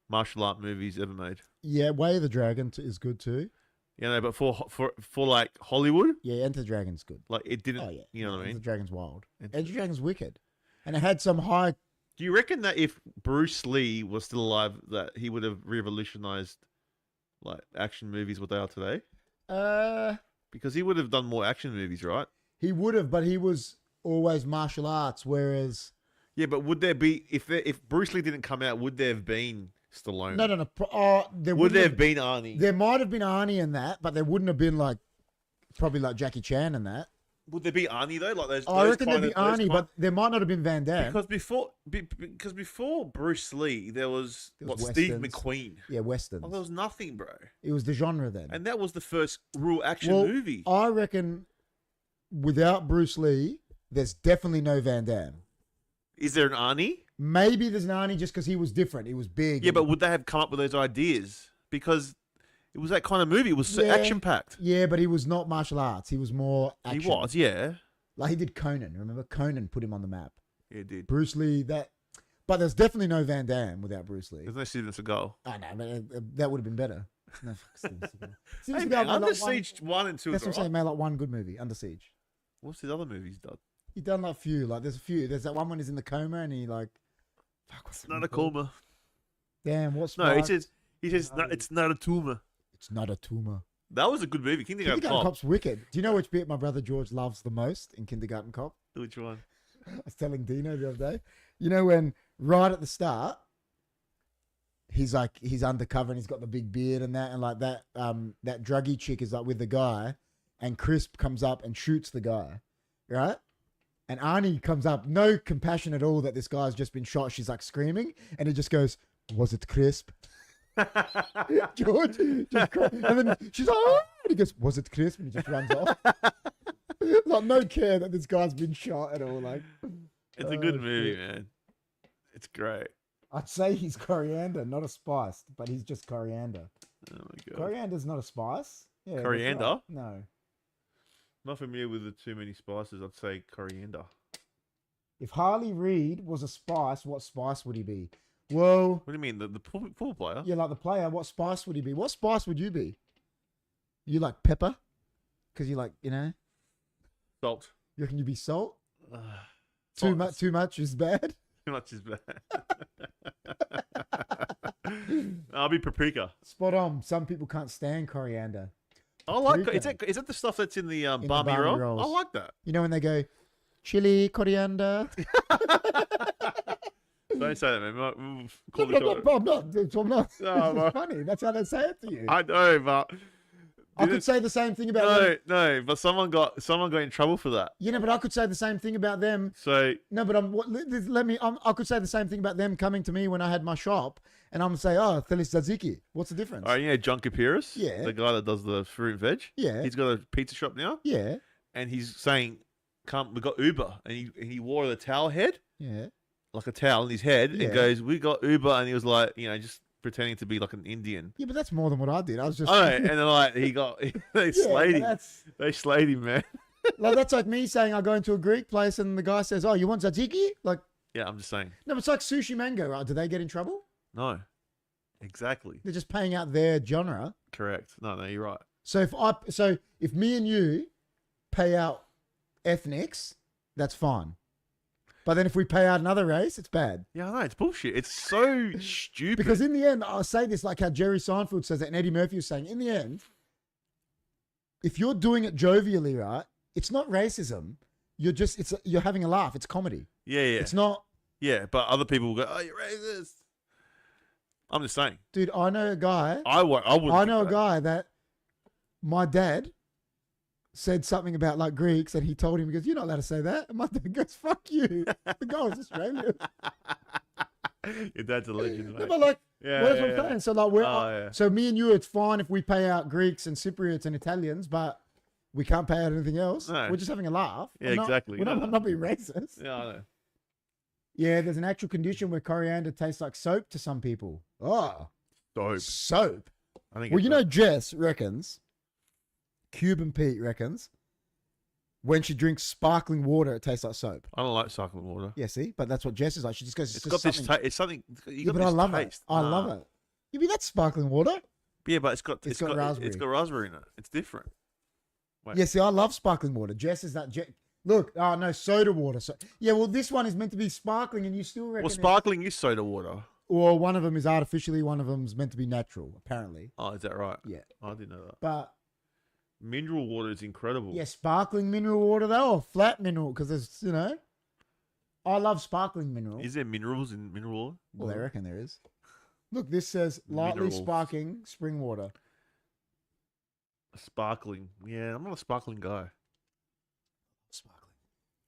martial art movies ever made. Yeah, Way of the Dragon is good too. You know, but for like Hollywood, yeah, Enter the Dragon's good. Like it didn't. You know what I mean? Enter the Dragon's wild. Enter the Dragon's wicked, and it had some high. Do you reckon that if Bruce Lee was still alive, that he would have revolutionized like action movies what they are today? Because he would have done more action movies, right? He would have, but he was always martial arts, whereas. Yeah, but would there be if Bruce Lee didn't come out? Would there have been Stallone? No. Would there have been Arnie? There might have been Arnie in that, but there wouldn't have been probably like Jackie Chan in that. Would there be Arnie though? Like those. I reckon there'd be Arnie, but there might not have been Van Damme. Because before Bruce Lee, there was Steve McQueen. Yeah, westerns. There was nothing, bro. It was the genre then, and that was the first real action movie. I reckon without Bruce Lee, there's definitely no Van Damme. Is there an Arnie? Maybe there's an Arnie just because he was different. He was big. Yeah, but would they have come up with those ideas? Because it was that kind of movie. It was so action-packed. Yeah, but he was not martial arts. He was more action. He was, yeah. Like he did Conan. Remember? Conan put him on the map. Yeah, it did. Bruce Lee, that... But there's definitely no Van Damme without Bruce Lee. There's no Steven Seagal. I know, but that would have been better. No, Steven Seagal. Steven Seagal Under Siege 1 and 2. That's what I'm saying. Made like one good movie, Under Siege. What's his other movies done? He done like a few. Like there's a few. There's that one when he's in the coma and he like... Fuck, what's not a coma. Damn, what's... No, he says it's not a tumor. It's not a tumor. That was a good movie. Kindergarten Cop's wicked. Do you know which bit my brother George loves the most in Kindergarten Cop? Which one? I was telling Dino the other day. You know when right at the start, he's undercover and he's got the big beard and that, and like that druggy chick is like with the guy, and Crisp comes up and shoots the guy, right? And Arnie comes up, no compassion at all that this guy's just been shot. She's like screaming, and he just goes, "Was it Crisp?" George just cried. And then she's like, "Oh," and he goes, "Was it Crisp?" And he just runs off. Like no care that this guy's been shot at all. Like, it's a good movie, man. It's great. I'd say he's coriander, not a spice, but he's just coriander. Oh my god, coriander's not a spice. Yeah, coriander? Right. No. Not familiar with the too many spices. I'd say coriander. If Harley Reid was a spice, what spice would he be? Well, what do you mean? The pool player? Yeah, like the player. What spice would he be? What spice would you be? You like pepper? Because you like, salt. You reckon you'd be salt? Too much is bad? Too much is bad. I'll be paprika. Spot on. Some people can't stand coriander. I like it. Is that the stuff that's in the Barmy roll? I like that. You know when they go, chili, coriander. Don't say that, man. I'm not. This is funny. That's how they say it to you. I know, but I could say the same thing about them. No, but someone got in trouble for that. Yeah, but I could say the same thing about them. So no, but I could say the same thing about them coming to me when I had my shop, and I'm gonna say, "Oh, Felis Tzatziki." What's the difference? you know Hunkyfooddudes? Yeah. The guy that does the fruit and veg? Yeah. He's got a pizza shop now? Yeah. And he's saying, we got Uber. And he wore the towel head. Yeah. Like a towel in his head. Yeah. And goes, we got Uber. And he was like, just pretending to be like an Indian. Yeah, but that's more than what I did. I was just... Oh, and then they slayed him. They slayed him, man. Like, that's like me saying I go into a Greek place and the guy says, "Oh, you want tzatziki?" Like... Yeah, I'm just saying. No, but it's like Sushi Mango, right? Do they get in trouble? No. Exactly. They're just paying out their genre. Correct. No, you're right. So if me and you pay out ethnics, that's fine. But then if we pay out another race, it's bad. Yeah, I know. It's bullshit. It's so stupid. Because in the end, I'll say this like how Jerry Seinfeld says it and Eddie Murphy was saying, in the end, if you're doing it jovially, right, it's not racism. You're having a laugh. It's comedy. Yeah. It's not. Yeah, but other people will go, "Oh, you're racist." I'm just saying. Dude, I know a guy. I know a guy that my dad said something about like Greeks, and he told him, he goes, "You're not allowed to say that." And my dad goes, "Fuck you." The guy was Australian. Your dad's a legend, mate. No, but like, what I'm saying. So like, so me and you, it's fine if we pay out Greeks and Cypriots and Italians, but we can't pay out anything else. No. We're just having a laugh. Yeah, exactly. We're not being racist. Yeah, I know. Yeah, there's an actual condition where coriander tastes like soap to some people. Oh, soap. I think. Well, you know, Jess reckons, Cuban Pete reckons, when she drinks sparkling water, it tastes like soap. I don't like sparkling water. Yeah, see, but that's what Jess is like. She just goes, It's got this taste. It's something. Yeah, but I love it. I love it. You mean that's sparkling water? Yeah, but it's got raspberry. It's got raspberry in it. It's different. Wait. Yeah, see, I love sparkling water. Jess is that. Look, no, soda water. Yeah, well, this one is meant to be sparkling, and you still reckon. Well, sparkling is soda water. Or one of them is artificially, one of them's meant to be natural, apparently. Oh, is that right? Yeah. I didn't know that. But mineral water is incredible. yeah, sparkling mineral water though, or flat mineral, because there's, I love sparkling mineral. Is there minerals in mineral water? Well, they reckon there is. Look, this says lightly sparkling spring water. Sparkling. Yeah, I'm not a sparkling guy. Sparkling.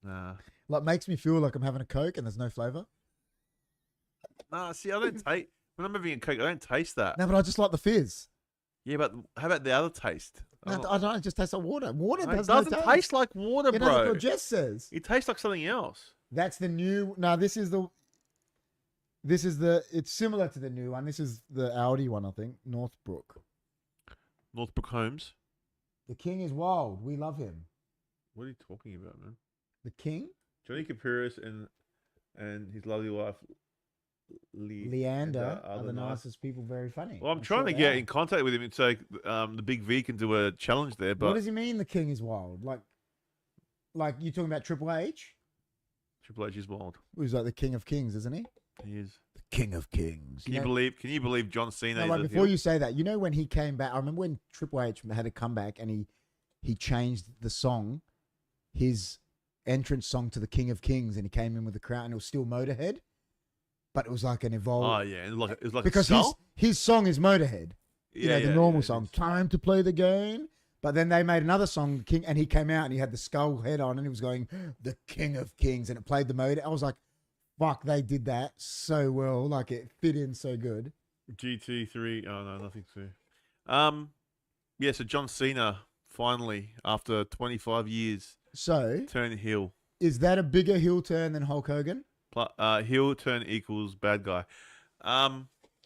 Nah. Like, makes me feel like I'm having a Coke and there's no flavor. Nah, see, I don't taste. When I'm having a Coke, I don't taste that. No, but I just like the fizz. Yeah, but how about the other taste? No, I don't. It just tastes like water. Water doesn't taste like water, bro. That's what Jess says. It tastes like something else. That's the new. No, this is the. It's similar to the new one. This is the Audi one, I think. Northbrook Holmes. The King is wild. We love him. What are you talking about, man? The King? Johnny Capiris and his lovely wife Leander are the nicest people. Very funny. Well, I'm trying to get in contact with him and say the Big V can do a challenge there. But what does he mean? The King is wild. Like you talking about Triple H? Triple H is wild. He's like the King of Kings, isn't he? He is the King of Kings. Can you believe John Cena? No, before you say that, when he came back, I remember when Triple H had to come back and he changed the song, his entrance song to the King of Kings, and he came in with the crown, and it was still Motorhead, but it was like an evolved. Oh yeah, it was like because his song is Motorhead. The normal song, time to play the game. But then they made another song, King, and he came out and he had the skull head on, and he was going the King of Kings, and it played the Motorhead. I was like, fuck, they did that so well. Like, it fit in so good. GT3. Oh, no, nothing to. Yeah, so John Cena, finally, after 25 years, turned heel. Is that a bigger heel turn than Hulk Hogan? Heel turn equals bad guy. I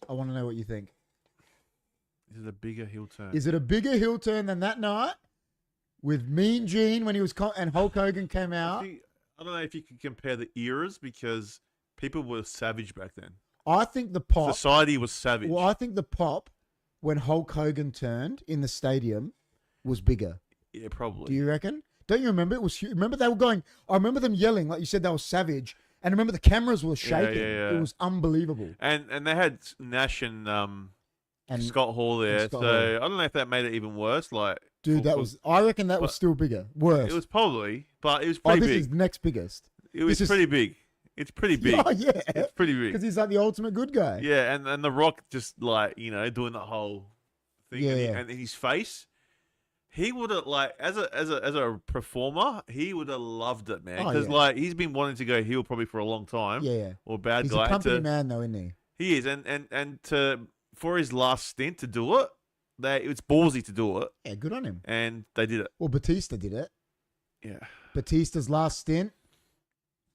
want to know what you think. Is it a bigger heel turn? Is it a bigger heel turn than that night with Mean Gene when he was and Hulk Hogan came out? I don't know if you can compare the eras because people were savage back then. I think the pop... Society was savage. Well, I think the pop when Hulk Hogan turned in the stadium was bigger. Yeah, probably. Do you reckon? Don't you remember? It was huge. Remember they were going... I remember them yelling, like you said, they were savage. And remember the cameras were shaking. Yeah. It was unbelievable. And they had Nash and and Scott Hall there. Scott So Hall. I don't know if that made it even worse. Like, dude, I reckon that was still bigger, worse. It was probably, but it was pretty this big. is next biggest. It was pretty big. It's pretty big. Oh yeah, it's pretty big. Because he's like the ultimate good guy. Yeah, and the Rock just like doing the whole thing. Yeah, and his face. He would have as a performer, he would have loved it, man. Because he's been wanting to go heel probably for a long time. Yeah. Or bad he's guy. He's a company man though, isn't he? He is, and for his last stint to do it, it's ballsy to do it. Yeah, good on him. And they did it. Well, Batista did it. Yeah. Batista's last stint,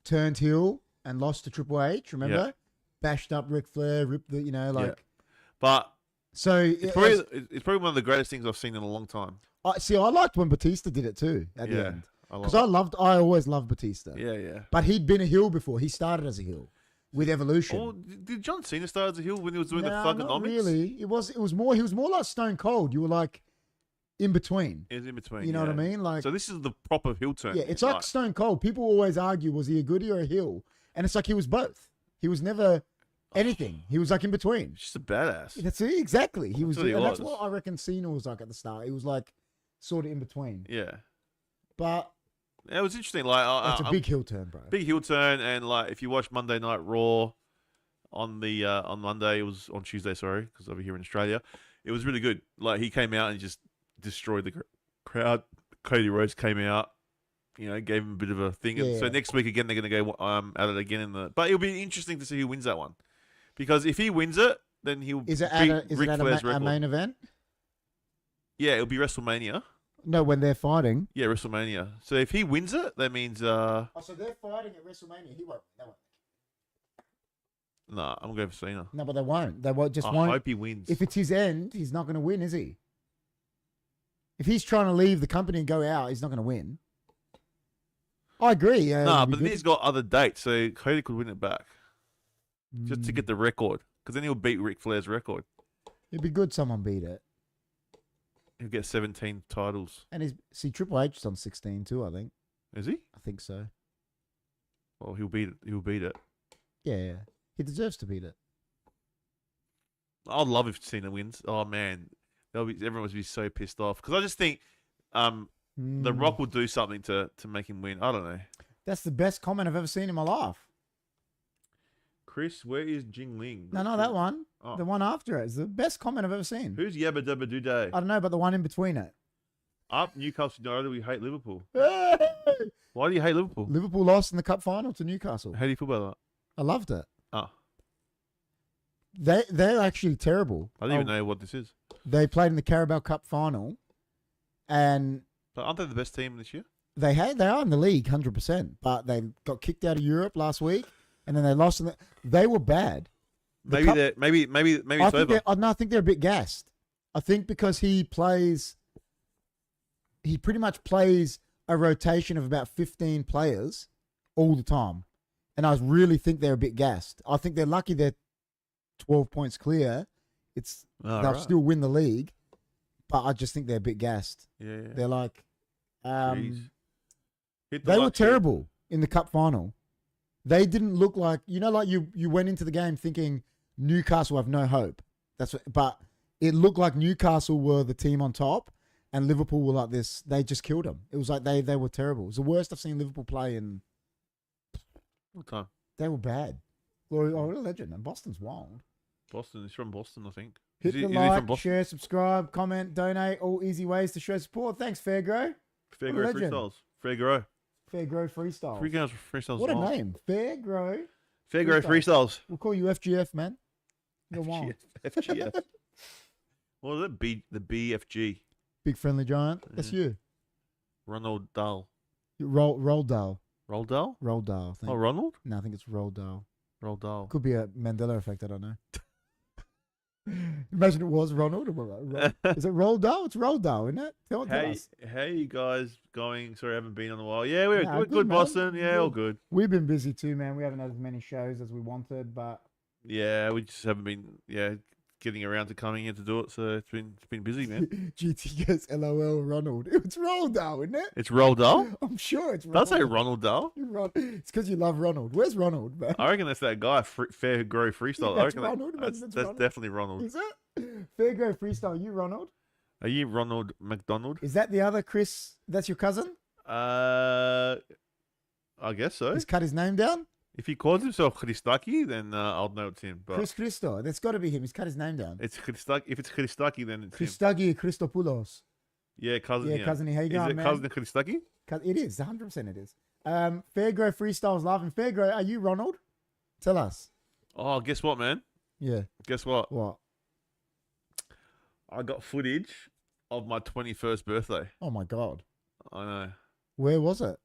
turned heel and lost to Triple H. Remember? Yeah. Bashed up Ric Flair, ripped the Yeah. But so it's probably one of the greatest things I've seen in a long time. I liked when Batista did it too at the end. Because I always loved Batista. Yeah. But he'd been a heel before. He started as a heel with Evolution. Oh, did John Cena start as a heel when he was doing the thugonomics? Not really. He was more like Stone Cold. You were like in between. It was in between. You know what I mean? Like, so this is the proper heel turn. Yeah, it's like Stone Cold. People always argue, was he a goodie or a heel? And it's like he was both. He was never anything. He was like in between. Just a badass. That's it, exactly. He was, and that's what I reckon Cena was like at the start. He was like sort of in between. Yeah. But it was interesting. Like, it's a big heel turn, bro. Big heel turn, and like if you watch Monday Night Raw on Monday, it was on Tuesday. Sorry, because over here in Australia, it was really good. Like he came out and just destroyed the crowd. Cody Rhodes came out, gave him a bit of a thing. Yeah. So next week again, they're going to go at it again but it'll be interesting to see who wins that one, because if he wins it, then he'll beat Ric Flair's record. A main event? Yeah, it'll be WrestleMania. No, when they're fighting. Yeah, WrestleMania. So if he wins it, that means Oh, so they're fighting at WrestleMania. He won't. They won't. Nah, I'm going for Cena. No, but they won't. They won't. I hope he wins. If it's his end, he's not going to win, is he? If he's trying to leave the company and go out, he's not going to win. I agree. Nah, but then he's got other dates, so Cody could win it back just to get the record, because then he'll beat Ric Flair's record. It'd be good someone beat it. He'll get 17 titles. And Triple H is on 16 too, I think. Is he? I think so. Well, he'll beat it. He'll beat it. Yeah. He deserves to beat it. I'd love if Cena wins. Oh man, everyone would be so pissed off, because I just think The Rock will do something to make him win. I don't know. That's the best comment I've ever seen in my life. Chris, where is Jing Ling? No, that one. Oh. The one after it is the best comment I've ever seen. Who's Yabba Dabba Doo Day? I don't know, but the one in between it. Up Newcastle United, we hate Liverpool. Hey! Why do you hate Liverpool? Liverpool lost in the cup final to Newcastle. How do you feel about that? I loved it. Oh. They're actually terrible. I don't even know what this is. They played in the Carabao Cup final, and but aren't they the best team this year? They are in the league 100%, but they got kicked out of Europe last week, and then they lost. They were bad. Maybe it's over. I think they're a bit gassed. I think because he pretty much plays a rotation of about 15 players all the time, and I really think they're a bit gassed. I think they're lucky they're 12 points clear. They'll still win the league, but I just think they're a bit gassed. Yeah. They're like, they were terrible in the cup final. They didn't look like, you went into the game thinking Newcastle have no hope. But it looked like Newcastle were the team on top, and Liverpool were like this. They just killed them. It was like they were terrible. It was the worst I've seen Liverpool play in. What time? They were bad. What a legend. And Boston's wild. Boston. He's from Boston, I think. Hit the like, share, subscribe, comment, donate. All easy ways to show support. Thanks, Fairgrow. Fairgrow Freestyles. Fairgrow Freestyle. Freestyles. What a name. Fairgrow Freestyles. We'll call you FGF, man. You're wild. FGF. What is it? The BFG. Big Friendly Giant. That's you. Ronald Dahl. Roald Dahl. Roald Dahl? Roald Dahl. Oh, Ronald? No, I think it's Roald Dahl. Roald Dahl. Could be a Mandela effect. I don't know. Imagine it was Ronald. Is it Roald Dahl? It's Roald Dahl, isn't it? Tell us. How you guys going? Sorry, I haven't been on a while. Yeah, we're good, Boston. Yeah, all good. We've been busy too, man. We haven't had as many shows as we wanted, but yeah, we just haven't been getting around to coming here to do it. So it's been busy, man. GT goes LOL Ronald. It's Roald Dahl, isn't it? It's Roald Dahl? I'm sure it's Ronald. That's say Ronald Dahl. It's because you love Ronald. Where's Ronald, man? I reckon that's that guy, Fairgrow Freestyle. I reckon Ronald. that's definitely Ronald. Is that? Fairgrow Freestyle, you Ronald? Are you Ronald McDonald? Is that the other Chris? That's your cousin? I guess so. He's cut his name down? If he calls himself Christaki, then I'll know it's him. But Chris Christo. That's got to be him. He's cut his name down. it's Christaki. If it's Christaki, then it's him. Christagi Christopoulos. Yeah, cousin. Yeah, cousin. How you going, Is it man? cousin Christaki? It is. 100% it is. Fairgrow Freestyle's laughing. Fairgrow, are you Ronald? Tell us. Oh, guess what, man? Yeah. Guess what? What? I got footage of my 21st birthday. Oh, my God. I know. Where was it?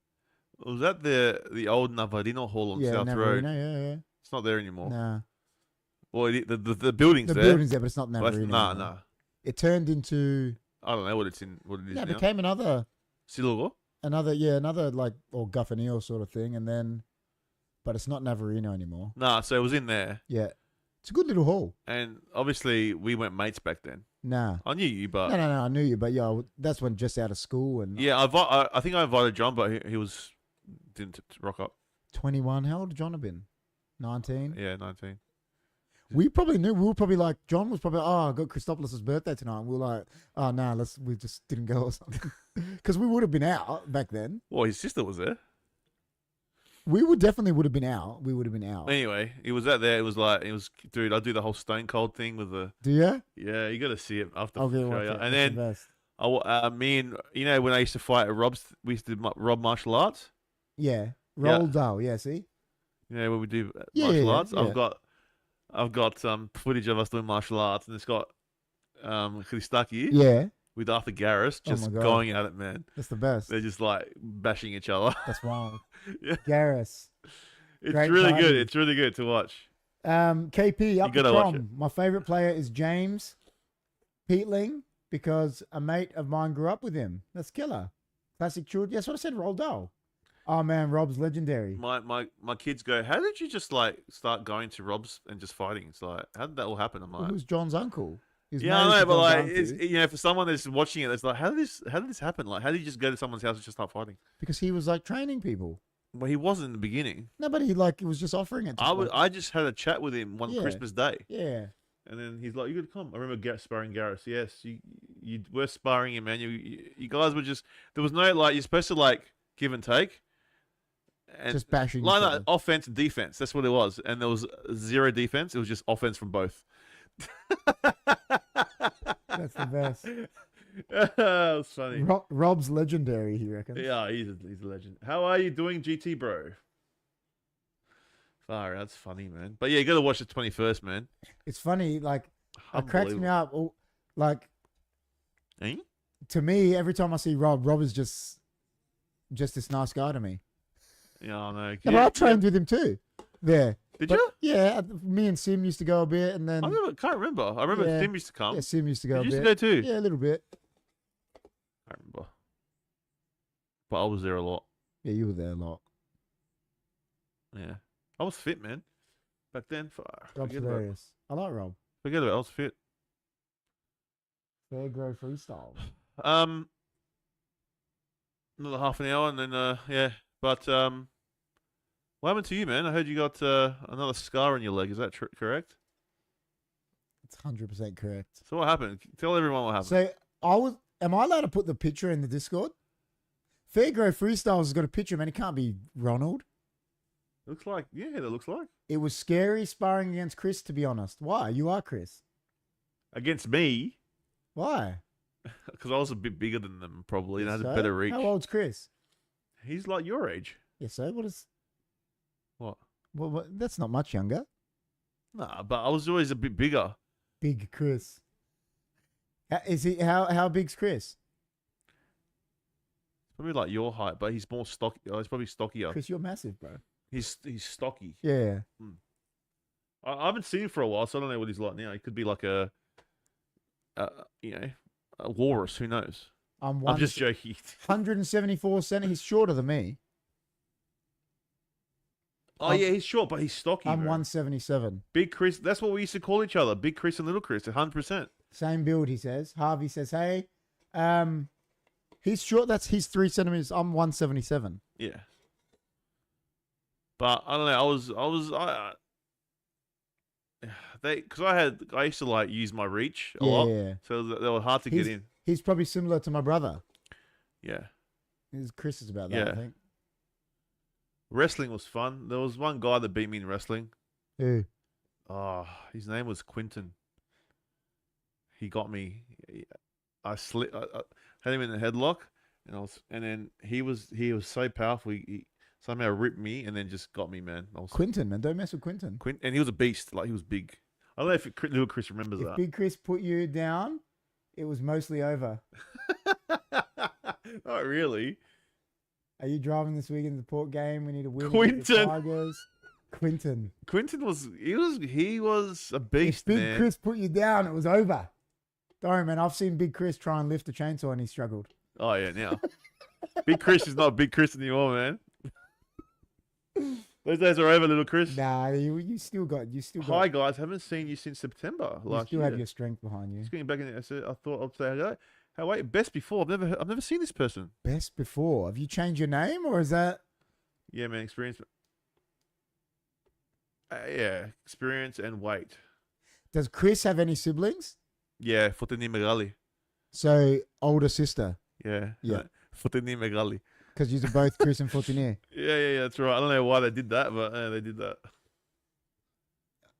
It was at the old Navarino Hall on South Road. Yeah. It's not there anymore. Nah. Well, the building's The there. building's there, but it's not But Navarino. nah. It turned into... I don't know what it is Yeah, it now. became another Silver? like, or Guffanil sort of thing, and then... But it's not Navarino anymore. Nah, so it was in there. Yeah. It's a good little hall. And obviously, we went mates back then. Nah. I knew you, but... No, I knew you, but yeah, that's when just out of school and... Yeah, I think I invited John, but he didn't rock up. 21. How old would John have been? 19? Yeah, 19. We probably knew. We were probably like, John was probably, I got Christopoulos' birthday tonight. And we were like, oh, no, we just didn't go or something. Because we would have been out back then. Well, his sister was there. We would have been out. We would have been out. Anyway, he was out there. It was, dude, I do the whole Stone Cold thing with the... Do you? Yeah, you got to see it after. Okay, show watch you. it. And That's the then, best. me and, when I used to fight at Rob's, we used to do Rob martial arts. Yeah. Roald Dahl. Yeah, see? When we do Yeah, martial yeah, arts. yeah. I've got footage of us doing martial arts, and it's got Christaki Yeah. with Arthur Garris Oh just my God. going at it, man. That's the best. They're just like bashing each other. That's wild. Yeah. Garrus. It's Great really party. good. It's really good to watch. KP, up the gotta watch prom. My favorite player is James Peatling because a mate of mine grew up with him. That's killer. Classic children. That's what I said, Roald Dahl. Oh, man, Rob's legendary. My kids go, how did you just start going to Rob's and just fighting? It's like, how did that all happen? I'm like, Who's John's uncle? He's yeah, I married know, to but John's it's, auntie for someone that's watching it, it's like, how did this happen? Like, how did you just go to someone's house and just start fighting? because he was like training people. Well, he wasn't in the beginning. No, but he was just offering it. To I just had a chat with him one Yeah. Christmas Day, Yeah. and then he's like, "You got to come." I remember sparring Garris. Yes, you were sparring him, man. You guys were just there was no you're supposed to give and take, and Just bashing. line each up other. offense and defense. That's what it was, and there was zero defense. It was just offense from both. That's the best. That was funny. Rob's legendary, he reckons. Yeah, he's a legend. How are you doing, GT bro? Far, that's funny, man. But yeah, you got to watch the 21st, man. It's funny, it cracks me up. Eh? To me, every time I see Rob is just this nice guy to me. Yeah, I know. Yeah, but I trained with him too. There. Did But, you? Yeah, me and Sim used to go a bit, and then Can't remember. I remember Yeah. Tim used to come. Sim used to go Did you a used bit. to go too? Yeah, a little bit. I remember. But I was there a lot. Yeah, you were there a lot. Yeah. I was fit, man. Back then, Rob's hilarious. I like Rob. Forget about it. I was fit. Fairgrow freestyle. Another half an hour, and then yeah. But what happened to you, man? I heard you got another scar on your leg. Is that correct? It's 100% correct. So what happened? Tell everyone what happened. So am I allowed to put the picture in the Discord? Fairgrow Freestyles has got a picture, man. It can't be Ronald. Looks like, yeah, that looks like. It was scary sparring against Chris, to be honest. Why? You are Chris. Against me, Why? because I was a bit bigger than them, probably, and had So? a better reach. How old's Chris? He's like your age. Yeah, so what is... What? Well, that's not much younger. Nah, but I was always a bit bigger. Big Chris. How big's Chris? Probably like your height, but he's more stocky. He's probably stockier. Chris, you're massive, bro. He's stocky. Yeah. I haven't seen him for a while, so I don't know what he's like now. He could be like a walrus. Who knows? I'm just joking. 174 centimeters. He's shorter than me. Oh yeah, he's short, but he's stocky. I'm bro. 177. Big Chris. That's what we used to call each other. Big Chris and Little Chris. 100%. Same build, he says. Harvey says, hey. He's short. He's 3 centimeters. I'm 177. Yeah. But I don't know. because I used to like use my reach a Yeah, lot, yeah. so they were hard to get in. He's probably similar to my brother. Yeah, Chris is about that, Yeah. I think. wrestling was fun. There was one guy that beat me in wrestling. Who? Oh, his name was Quinton. He got me. I had him in the headlock, and then he was so powerful. He somehow ripped me and then just got me, man. Quinton, man. Don't mess with Quinton. And he was a beast. Like he was big. I don't know if little Chris remembers If that. Big Chris put you down, it was mostly over. Not really. Are you driving this weekend to the Port game? We need to win. Quinton. The Tigers. Quinton was a beast, If Big man. Chris put you down, it was over. Don't worry, man. I've seen Big Chris try and lift a chainsaw and he struggled. Oh yeah, now Big Chris is not Big Chris anymore, man. Those days are over, little Chris. Nah, you still got. Hi guys, haven't seen you since September You last still year. have your strength behind you. Just getting back in. I thought I'd say hello. How wait, best before? I've never seen this person. Best before. Have you changed your name or is that? Yeah, man, experience. Yeah, experience and weight. Does Chris have any siblings? Yeah, Futini Megali. So older sister, Yeah. Yeah. Futini Megali. because you're both Chris and Fortinier. Yeah, that's right. I don't know why they did that, but they did that.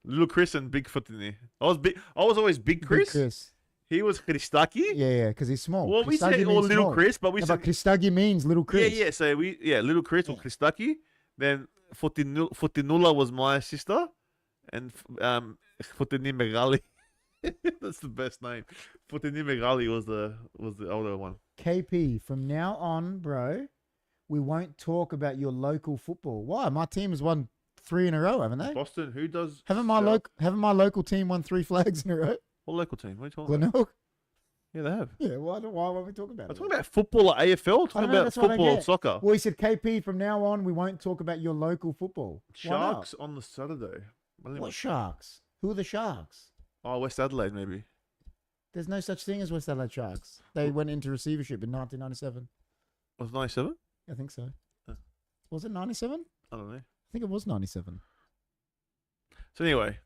Little Chris and Big Futini. I was always Big Chris. Big Chris. He was Christaki. Yeah, because he's small. Well, we Christagi say means Little small. Chris, but we No, say but Christagi means little Chris. Yeah. So Little Chris or Christaki. Then Futinula was my sister, and Futini Megali. That's the best name. Futini Megali was the older one. KP, from now on, bro, we won't talk about your local football. Why? My team has won 3 in a row, haven't they? Boston, who does? Haven't my local team won 3 flags in a row? What local team? What are you talking about? Glenelg? Yeah, they have. Yeah, why won't we talk about I'm it? talking about football or AFL. Talking know, about that's what I football, get. soccer. Well, he said, KP, from now on, we won't talk about your local football. Why not? Sharks on the Saturday. What Sharks? Who are the Sharks? Oh, West Adelaide maybe. There's no such thing as West Adelaide Sharks. They went into receivership in 1997. Was it 97? I think so. Huh. Was it 97? I don't know. I think it was 97. So anyway,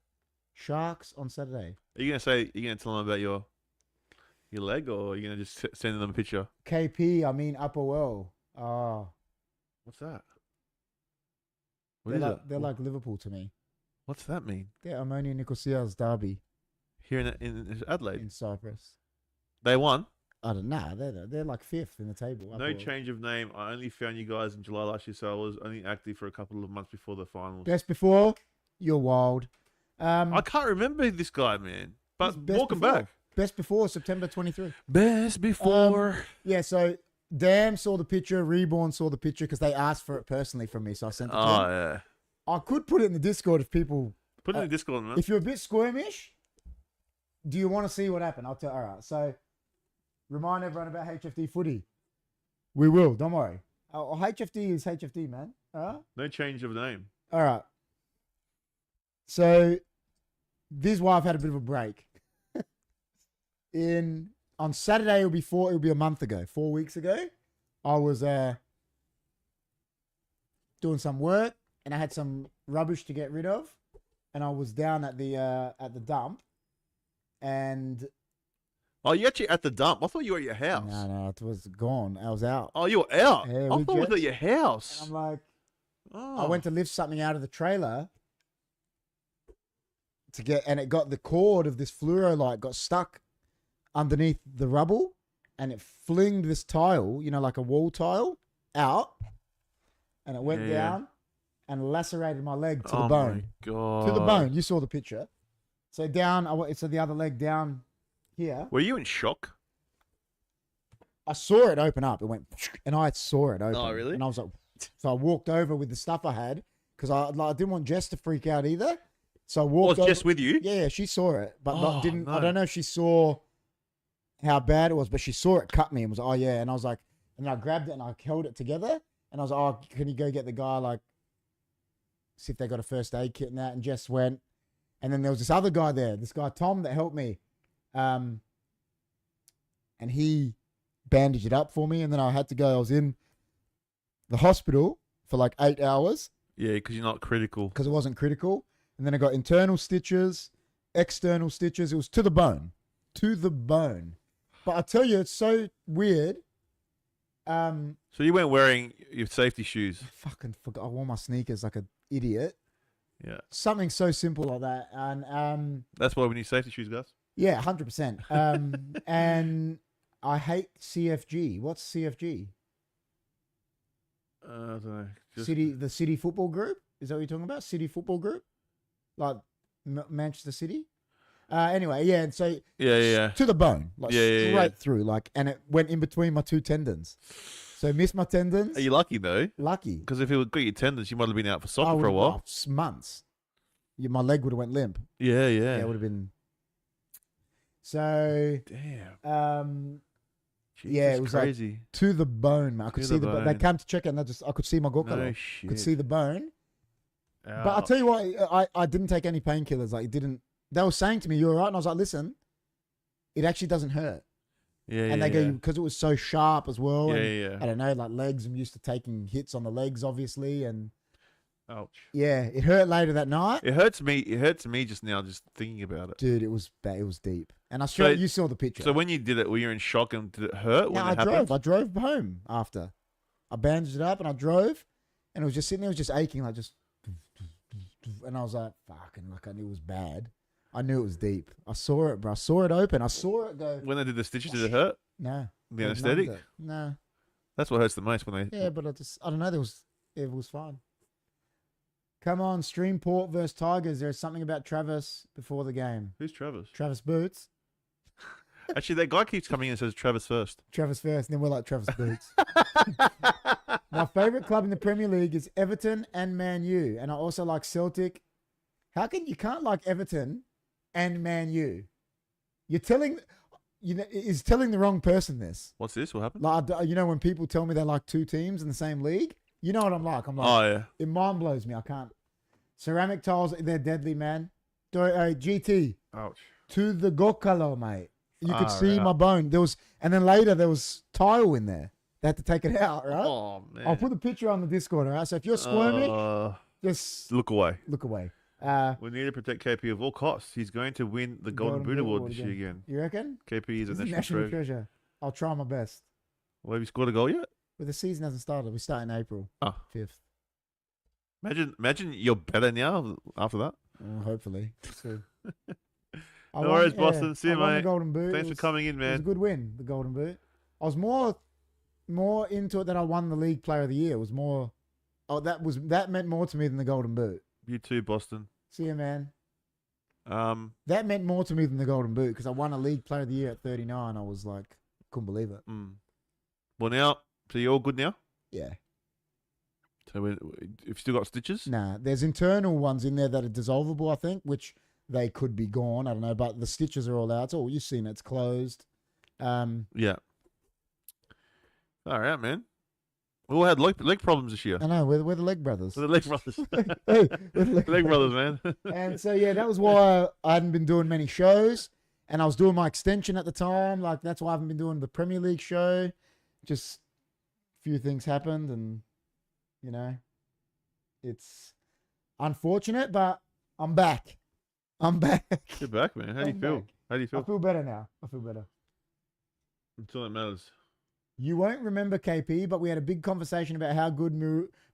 Sharks on Saturday. are you gonna tell them about your leg, or are you gonna just send them a picture? KP, I mean Upper Well. Oh, What's that? What is they're like Liverpool to me. What's that mean? They're Ammonia Nicosia's derby Here in Adelaide, in Cyprus. they won. I don't know. They're like 5th in the table. No Upper Well. change of name. I only found you guys in July last year, so I was only active for a couple of months before the finals. Best before, you're wild. I can't remember this guy, man. But Best welcome before. back. Best before September 23. Best before. Yeah, so Dam saw the picture, Reborn saw the picture because they asked for it personally from me, so I sent it to Oh them. yeah. I could put it in the Discord if people. Put it in the Discord, man. If you're a bit squirmish, do you want to see what happened? I'll tell. All right. So, remind everyone about HFD footy. We will. Don't worry. HFD is HFD, man. All right. No change of name. All right. So, this is why I've had a bit of a break. On Saturday, it'll be a month ago, 4 weeks ago. I was doing some work and I had some rubbish to get rid of, and I was down at the dump, and Oh, you actually at the dump? I thought you were at your house. no, it was gone. I was out. Oh, you were out. Yeah, I we thought it was just- at your house. And I'm like, Oh. I went to lift something out of the trailer and it got the cord of this fluoro light got stuck underneath the rubble, and it flinged this tile, like a wall tile, out, and it went Yeah. down and lacerated my leg to the Oh bone. my god. To the bone. You saw the picture. So so the other leg down here. Were you in shock? I saw it open up. It went, and I saw it open. Oh, really? And I was like, so I walked over with the stuff I had because I didn't want Jess to freak out either. So I walked Was over. Jess with you? Yeah, she saw it, but Oh, didn't. no. I don't know if she saw how bad it was, but she saw it cut me and was like, oh yeah. And I was like, and I grabbed it and I held it together, and I was like, oh, can you go get the guy, like, see if they got a first aid kit and that? And Jess went, and then there was this other guy there, this guy Tom that helped me, and he bandaged it up for me, and then I had to go. I was in the hospital for like 8 hours Yeah, because you're not critical. because it wasn't critical, and then I got internal stitches, external stitches. It was to the bone. To the bone. But I tell you, it's so weird. So you weren't wearing your safety shoes. I fucking forgot. I wore my sneakers like an idiot. Yeah. Something so simple like that. And That's why we need safety shoes, guys. yeah, 100%. And I hate CFG. What's CFG? I don't know. The City Football Group? Is that what you're talking about? City Football Group? Like Manchester City? Anyway, yeah, and so Yeah. to the bone, like Yeah. straight through, like, and it went in between my two tendons. So missed my tendons. Are you lucky though? Lucky. Because if it would got your tendons, you might have been out for I soccer for a would've- while. months. Yeah, my leg would have went limp. Yeah. Yeah, it would have been. So, Damn. yeah, it was like crazy. to the bone, man. I could To see the They bone. came to check it, and I could see my gokalo. No I shit. could see the bone. But I'll tell you what, I didn't take any painkillers. Like, it didn't. They were saying to me, "You're all right," and I was like, "Listen, it actually doesn't hurt." Yeah. And they go, because it was so sharp as well. And Yeah. I don't know, like legs. I'm used to taking hits on the legs, obviously, and Ouch. yeah, it hurt later that night. It hurts me. It hurts me just now, just thinking about it. Dude, it was bad. It was deep. And I showed you saw the picture. So when you did it, were you in shock and did it hurt when Yeah, it happened? I drove home after. I bandaged it up and I drove, and it was just sitting there, it was just aching, like just. And I was like, fucking, like I knew it was bad. I knew it was deep. I saw it, bro. I saw it open. I saw it go. When they did the stitches, did it hurt? No. The anesthetic? No. That's what hurts the most when they. Yeah, but I don't know. It was fine. Come on, Streamport versus Tigers. There's something about Travis before the game. Who's Travis? Travis Boots. Actually, that guy keeps coming in and says Travis first. Travis first, and then we're like Travis Boots. My favourite club in the Premier League is Everton and Man U, and I also like Celtic. How can you can't like Everton and Man U? You're telling is telling the wrong person this. What's this? What happened? Like, when people tell me they like two teams in the same league, you know what I'm like. I'm like, Oh yeah. it mind blows me. I can't. Ceramic tiles, they're deadly, man. GT Ouch. to the gokalo, mate. You could Far see out. my bone. And then later there was tile in there. They had to take it out, right? Oh man. I'll put the picture on the Discord, all right? So if you're squirming, just look away. look away. We need to protect KP at all costs. He's going to win the Golden Boot Award this year again. You reckon? KP is a This is national national treasure. treasure. I'll try my best. Well, have you scored a goal yet? But the season hasn't started. We start in April 5th. Imagine you're better now after that. Hopefully. So, No worries, Boston. See you, I won the mate. Golden Boot. Thanks for coming in, It was a man. good win, the Golden Boot. I was more into it that I won the League Player of the Year. It was more. Oh, that meant more to me than the Golden Boot. You too, Boston. See you, man. Um, That meant more to me than the Golden Boot because I won a League Player of the Year at 39. I was like, couldn't believe it. Well, now, so you're all good now? Yeah. So you've still got stitches? Nah, there's internal ones in there that are dissolvable, I think, which they could be gone. I don't know, but the stitches are all out. It's all you've seen. It's closed. Yeah. All right, man. We all had leg problems this year. I know, we're the Leg Brothers. We're the leg brothers. Hey, we're the leg brothers, man. And so, yeah, that was why I hadn't been doing many shows. And I was doing my extension at the time. Like, that's why I haven't been doing the Premier League show. Just a few things happened. And, it's unfortunate, but I'm back. I'm back. You're back, man. How do you I'm feel? back. How do you I feel? feel better now. I feel better. That's all that matters. You won't remember KP, but we had a big conversation about how good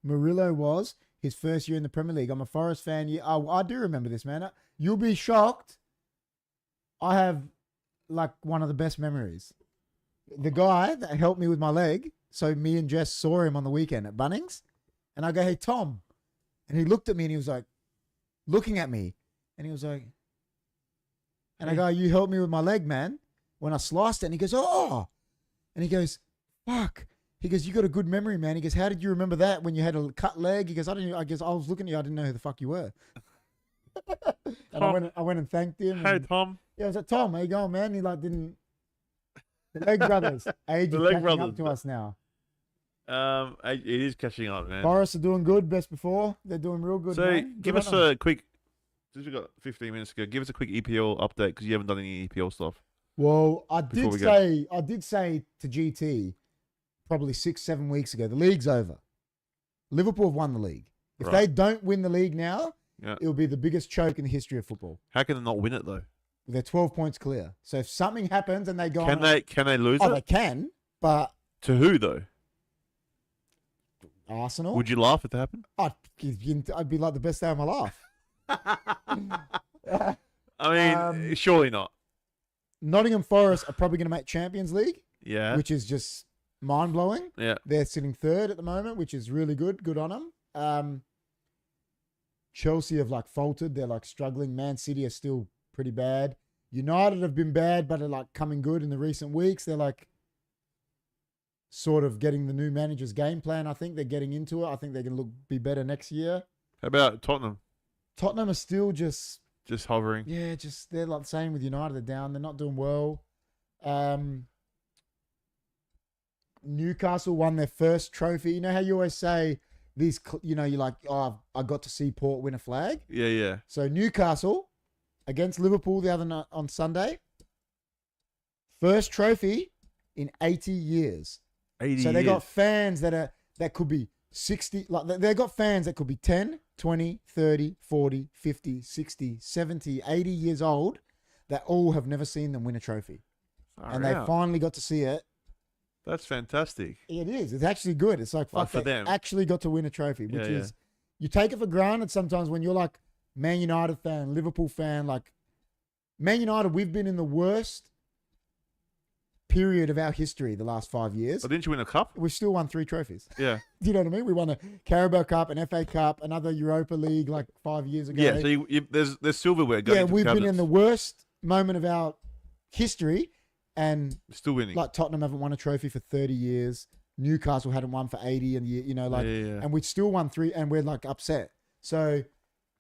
Murillo was his first year in the Premier League. I'm a Forest fan. I do remember this, man. You'll be shocked. I have like one of the best memories. The guy that helped me with my leg, so me and Jess saw him on the weekend at Bunnings, and I go, "Hey, Tom," and he looked at me and he was like, looking at me, and he was like, and I go, "You helped me with my leg, man, when I sliced it," and he goes, "Oh," and he goes, "Fuck." He goes, "You got a good memory, man." He goes, "How did you remember that when you had a cut leg?" He goes, I guess I was looking at you. I didn't know who the fuck you were." And I went and thanked him. Hey, And, Tom. yeah, I was like, "Tom, how you going, man?" He like didn't. The Leg Brothers. Age The is Leg catching Brothers. up to us now. It is catching up, man. Forest are doing good. Best before. They're doing real good. So man. give Good us on them. a quick, since we got 15 minutes to go, give us a quick EPL update because you haven't done any EPL stuff. Well, I before did say to GT probably 6-7 weeks ago, the league's over. Liverpool have won the league. If Right. they don't win the league now, Yeah. It will be the biggest choke in the history of football. How can they not win it though? They're 12 points clear. So if something happens and they go Can they lose oh, it? they can, but To who though? Arsenal. Would you laugh if that happened? I'd be like the best day of my life. I mean, surely not. Nottingham Forest are probably going to make Champions League, Yeah. which is just mind blowing. Yeah. They're sitting third at the moment, which is really good. Good on them. Chelsea have like faltered. They're like struggling. Man City are still pretty bad. United have been bad, but are like coming good in the recent weeks. They're like sort of getting the new manager's game plan. I think they're getting into it. I think they can be better next year. How about Tottenham? Tottenham are still just hovering. yeah, they're like the same with United. They're down. They're not doing well. Newcastle won their first trophy. You know how you always say these, you're like, oh, I got to see Port win a flag. Yeah, yeah. So Newcastle against Liverpool the other night on Sunday. First trophy in 80 years. 80 So they years. got fans that could be 60, like they got fans that could be 10, 20, 30, 40, 50, 60, 70, 80 years old that all have never seen them win a trophy. And they finally got to see it. That's fantastic. It is. It's actually good. It's like, fuck, for they them. actually got to win a trophy, which Yeah, is, you take it for granted sometimes when you're like Man United fan, Liverpool fan, like Man United, we've been in the worst period of our history the last 5 years. Oh, didn't you win a cup? We've still won 3 trophies. Yeah. Do you know what I mean? We won a Carabao Cup, an FA Cup, another Europa League like 5 years ago. Yeah, so there's silverware going into we've been in cabinets. the worst moment of our history, and Still winning. like Tottenham haven't won a trophy for 30 years. Newcastle hadn't won for 80, and and we still won 3, and we're like upset. So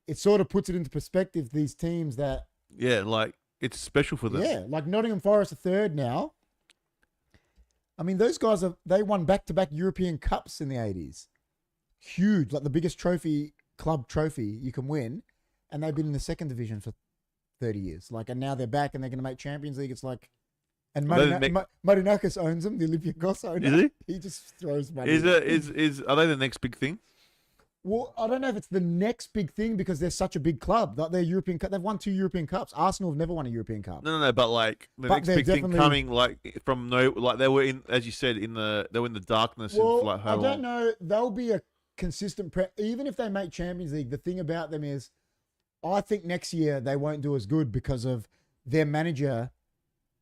it sort of puts it into perspective. These teams that like it's special for them. like Nottingham Forest are third now. I mean, those guys they won back-to-back European Cups in the 80s. Huge, like the biggest club trophy you can win, and they've been in the second division for 30 years. Like, and now they're back, and they're going to make Champions League. It's like, and Marinakis owns them. The Olympiacos owner. Is he? He just throws money. Are they the next big thing? Well, I don't know if it's the next big thing because they're such a big club. Like they're European Cup. They've won 2 European Cups. Arsenal have never won a European Cup. No, but like the next big thing coming, like from like they were in, as you said, they were in the darkness. Well, and like how long? I don't know. They'll be a consistent even if they make Champions League. The thing about them is, I think next year they won't do as good because of their manager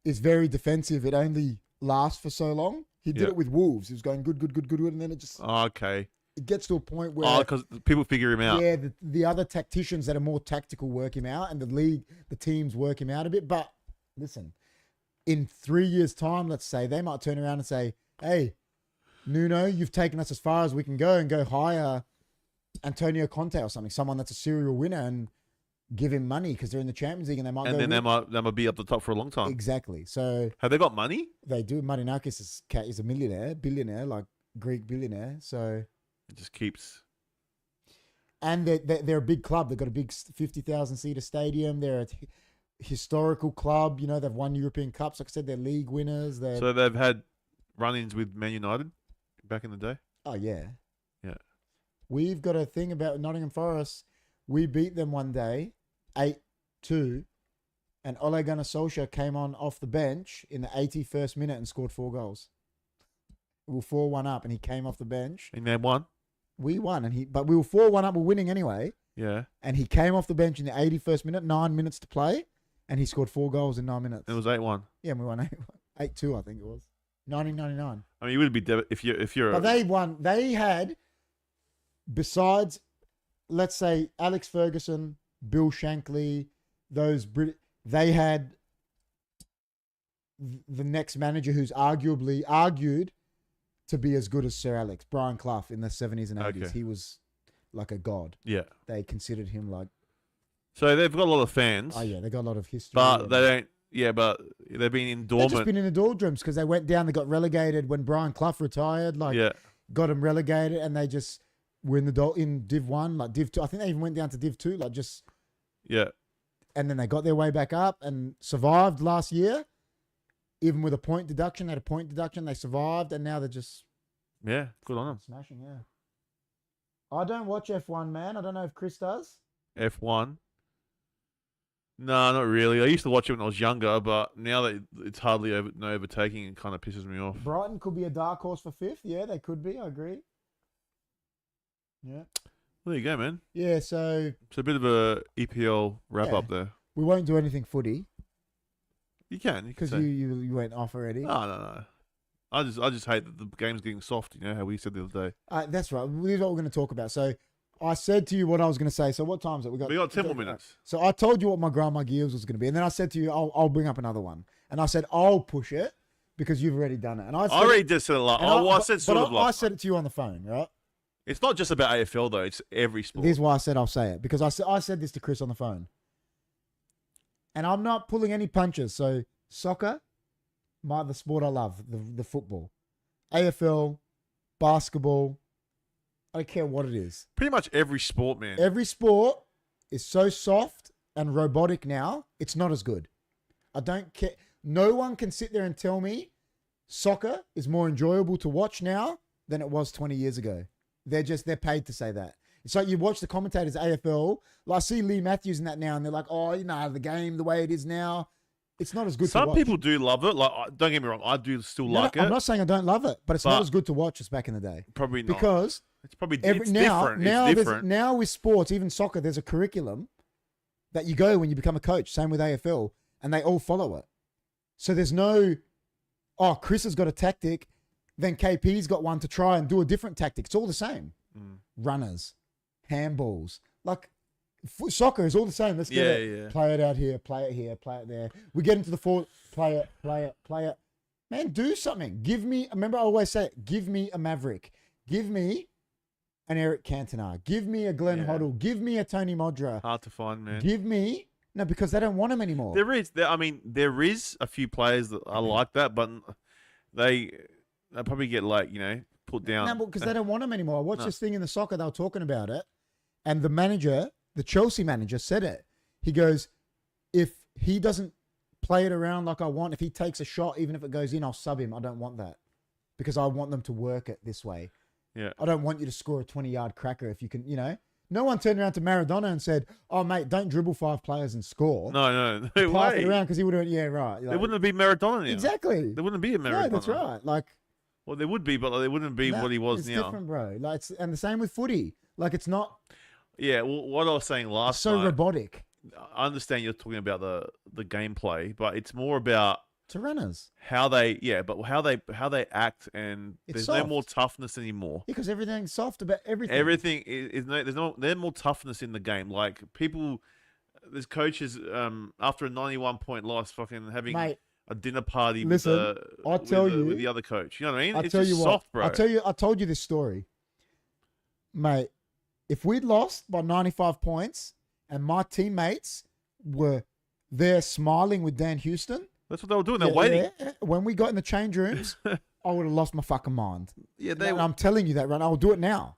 is very defensive. It only lasts for so long. He did it with Wolves. He was going good, and then it just okay. It gets to a point where because people figure him out. Yeah, the other tacticians that are more tactical work him out, and the teams work him out a bit. But listen, in 3 years' time, let's say they might turn around and say, "Hey, Nuno, you've taken us as far as we can go, and go hire Antonio Conte or something, someone that's a serial winner, and give him money because they're in the Champions League, and they might." And then they might be up the top for a long time. Exactly. So have they got money? They do. Marinakis is a billionaire, like Greek billionaire. So. It just keeps. And they're a big club. They've got a big 50,000 seater stadium. They're a historical club. You know, they've won European Cups. Like I said, they're league winners. So they've had run-ins with Man United back in the day? Oh, yeah. Yeah. We've got a thing about Nottingham Forest. We beat them one day, 8-2, and Ole Gunnar Solskjaer came on off the bench in the 81st minute and scored 4 goals. We were 4-1 up, and he came off the bench. And they won? We won, but we were 4-1 up. We're winning anyway. Yeah. And he came off the bench in the 81st minute, 9 minutes to play, and he scored 4 goals in 9 minutes. It was 8-1. Yeah, and we won 8-2, I think it was. 1999. I mean, you would be if you're. But they won. They had, besides, let's say Alex Ferguson, Bill Shankly, they had the next manager who's argued to be as good as Sir Alex, Brian Clough, in the 70s and 80s. Okay. He was like a god. Yeah. They considered him like... So they've got a lot of fans. Oh, yeah, they got a lot of history. But they don't... Yeah, but they've been in dormant. They've just been in the doldrums because they went down, they got relegated when Brian Clough retired. Got them relegated, and they just were in Div 1, like Div 2. I think they even went down to Div 2, like just... Yeah. And then they got their way back up and survived last year. Even with a point deduction, they had a point deduction. They survived, and now they're just... Yeah, good on them. Smashing, yeah. I don't watch F1, man. I don't know if Chris does. F1. No, not really. I used to watch it when I was younger, but now that it's hardly overtaking, it kind of pisses me off. Brighton could be a dark horse for 5th. Yeah, they could be. I agree. Yeah. Well, there you go, man. Yeah, so It's a bit of a EPL wrap up there. we won't do anything footy You can because say. you went off already. No. I just hate that the game's getting soft. You know how we said the other day. That's right. This is what we're going to talk about. So I said to you what I was going to say. So what time is it? We got 10 more minutes. So I told you what my grandma gears was going to be, and then I said to you, I'll bring up another one, and I said I'll push it because you've already done it, and I already just said a lot. I said sort of. I said it to you on the phone, right? It's not just about AFL though. It's every sport. This is why I said I'll say it because I said this to Chris on the phone, and I'm not pulling any punches. So soccer, the sport I love, the football, AFL, basketball. I don't care what it is. Pretty much every sport, man. Every sport is so soft and robotic now, it's not as good. I don't care. No one can sit there and tell me soccer is more enjoyable to watch now than it was 20 years ago. They're paid to say that. It's like you watch the commentators AFL. Like I see Lee Matthews in that now, and they're like, "Oh, the game the way it is now, it's not as good." Some to watch. people do love it. Like, don't get me wrong, I do still like it. I'm not saying I don't love it, but it's not as good to watch as back in the day. Probably not. Because it's probably different. It's different. Now with sports, even soccer, there's a curriculum that you go when you become a coach. Same with AFL, and they all follow it. So there's no, Chris has got a tactic, then KP's got one to try and do a different tactic. It's all the same. Runners, handballs, like soccer is all the same. Let's get it. Yeah. Play it out here, play it here, play it there. We get into the forward, play it. Man, do something. Remember I always say it, give me a Maverick. Give me an Eric Cantona. Give me a Glenn Hoddle. Give me a Tony Modra. Hard to find, man. No, because they don't want him anymore. There is a few players that are like that, but they probably get put down. No, because they don't want him anymore. I watched this thing in the soccer, they were talking about it, and the Chelsea manager said it. He goes, if he doesn't play it around like I want, if he takes a shot, even if it goes in, I'll sub him. I don't want that because I want them to work it this way. Yeah. I don't want you to score a 20-yard cracker if you can, No one turned around to Maradona and said, "Oh, mate, don't dribble 5 players and score." No Pass way. it around because he would have went, yeah, right. There wouldn't be Maradona now. Exactly. There wouldn't be a Maradona. No, that's right. Well, there would be, but there wouldn't be what he was it's now. It's different, bro. And the same with footy. It's not. Yeah, well, what I was saying last so night. Robotic. I understand you're talking about the gameplay, but it's more about runners. How they act, and there's soft. no more toughness anymore. Yeah, because everything's soft about everything. Everything there's more toughness in the game. Like there's coaches after a 91-point loss, fucking having a dinner party with the other coach. You know what I mean? It's just soft, bro. I told you this story, mate. If we'd lost by 95 points and my teammates were there smiling with Dan Houston. That's what they were doing. They're waiting. Yeah. When we got in the change rooms, I would have lost my fucking mind. Yeah, I'm telling you that, right? I'll do it now.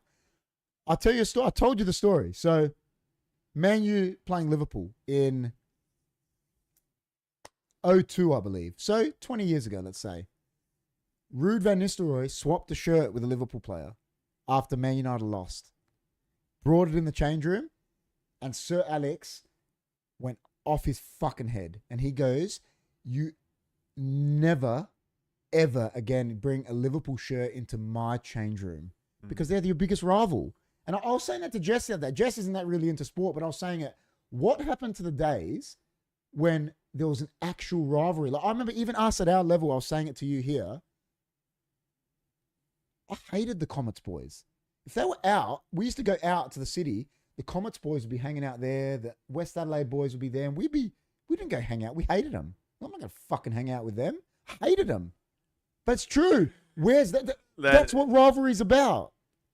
I'll tell you a story. I told you the story. So, Man U playing Liverpool in 2002, I believe. So, 20 years ago, let's say. Ruud van Nistelrooy swapped a shirt with a Liverpool player after Man United lost. Brought it in the change room, and Sir Alex went off his fucking head. And he goes, "You never, ever again bring a Liverpool shirt into my change room because they're your biggest rival." And I was saying that to Jess the other day. Jess isn't that really into sport, but I was saying it. What happened to the days when there was an actual rivalry? Like I remember even us at our level, I was saying it to you here. I hated the Comets boys. If they were out, we used to go out to the city. The Comets boys would be hanging out there. The West Adelaide boys would be there. And we didn't go hang out. We hated them. I'm not going to fucking hang out with them. I hated them. But it's true. Where's that? That's what rivalry's about.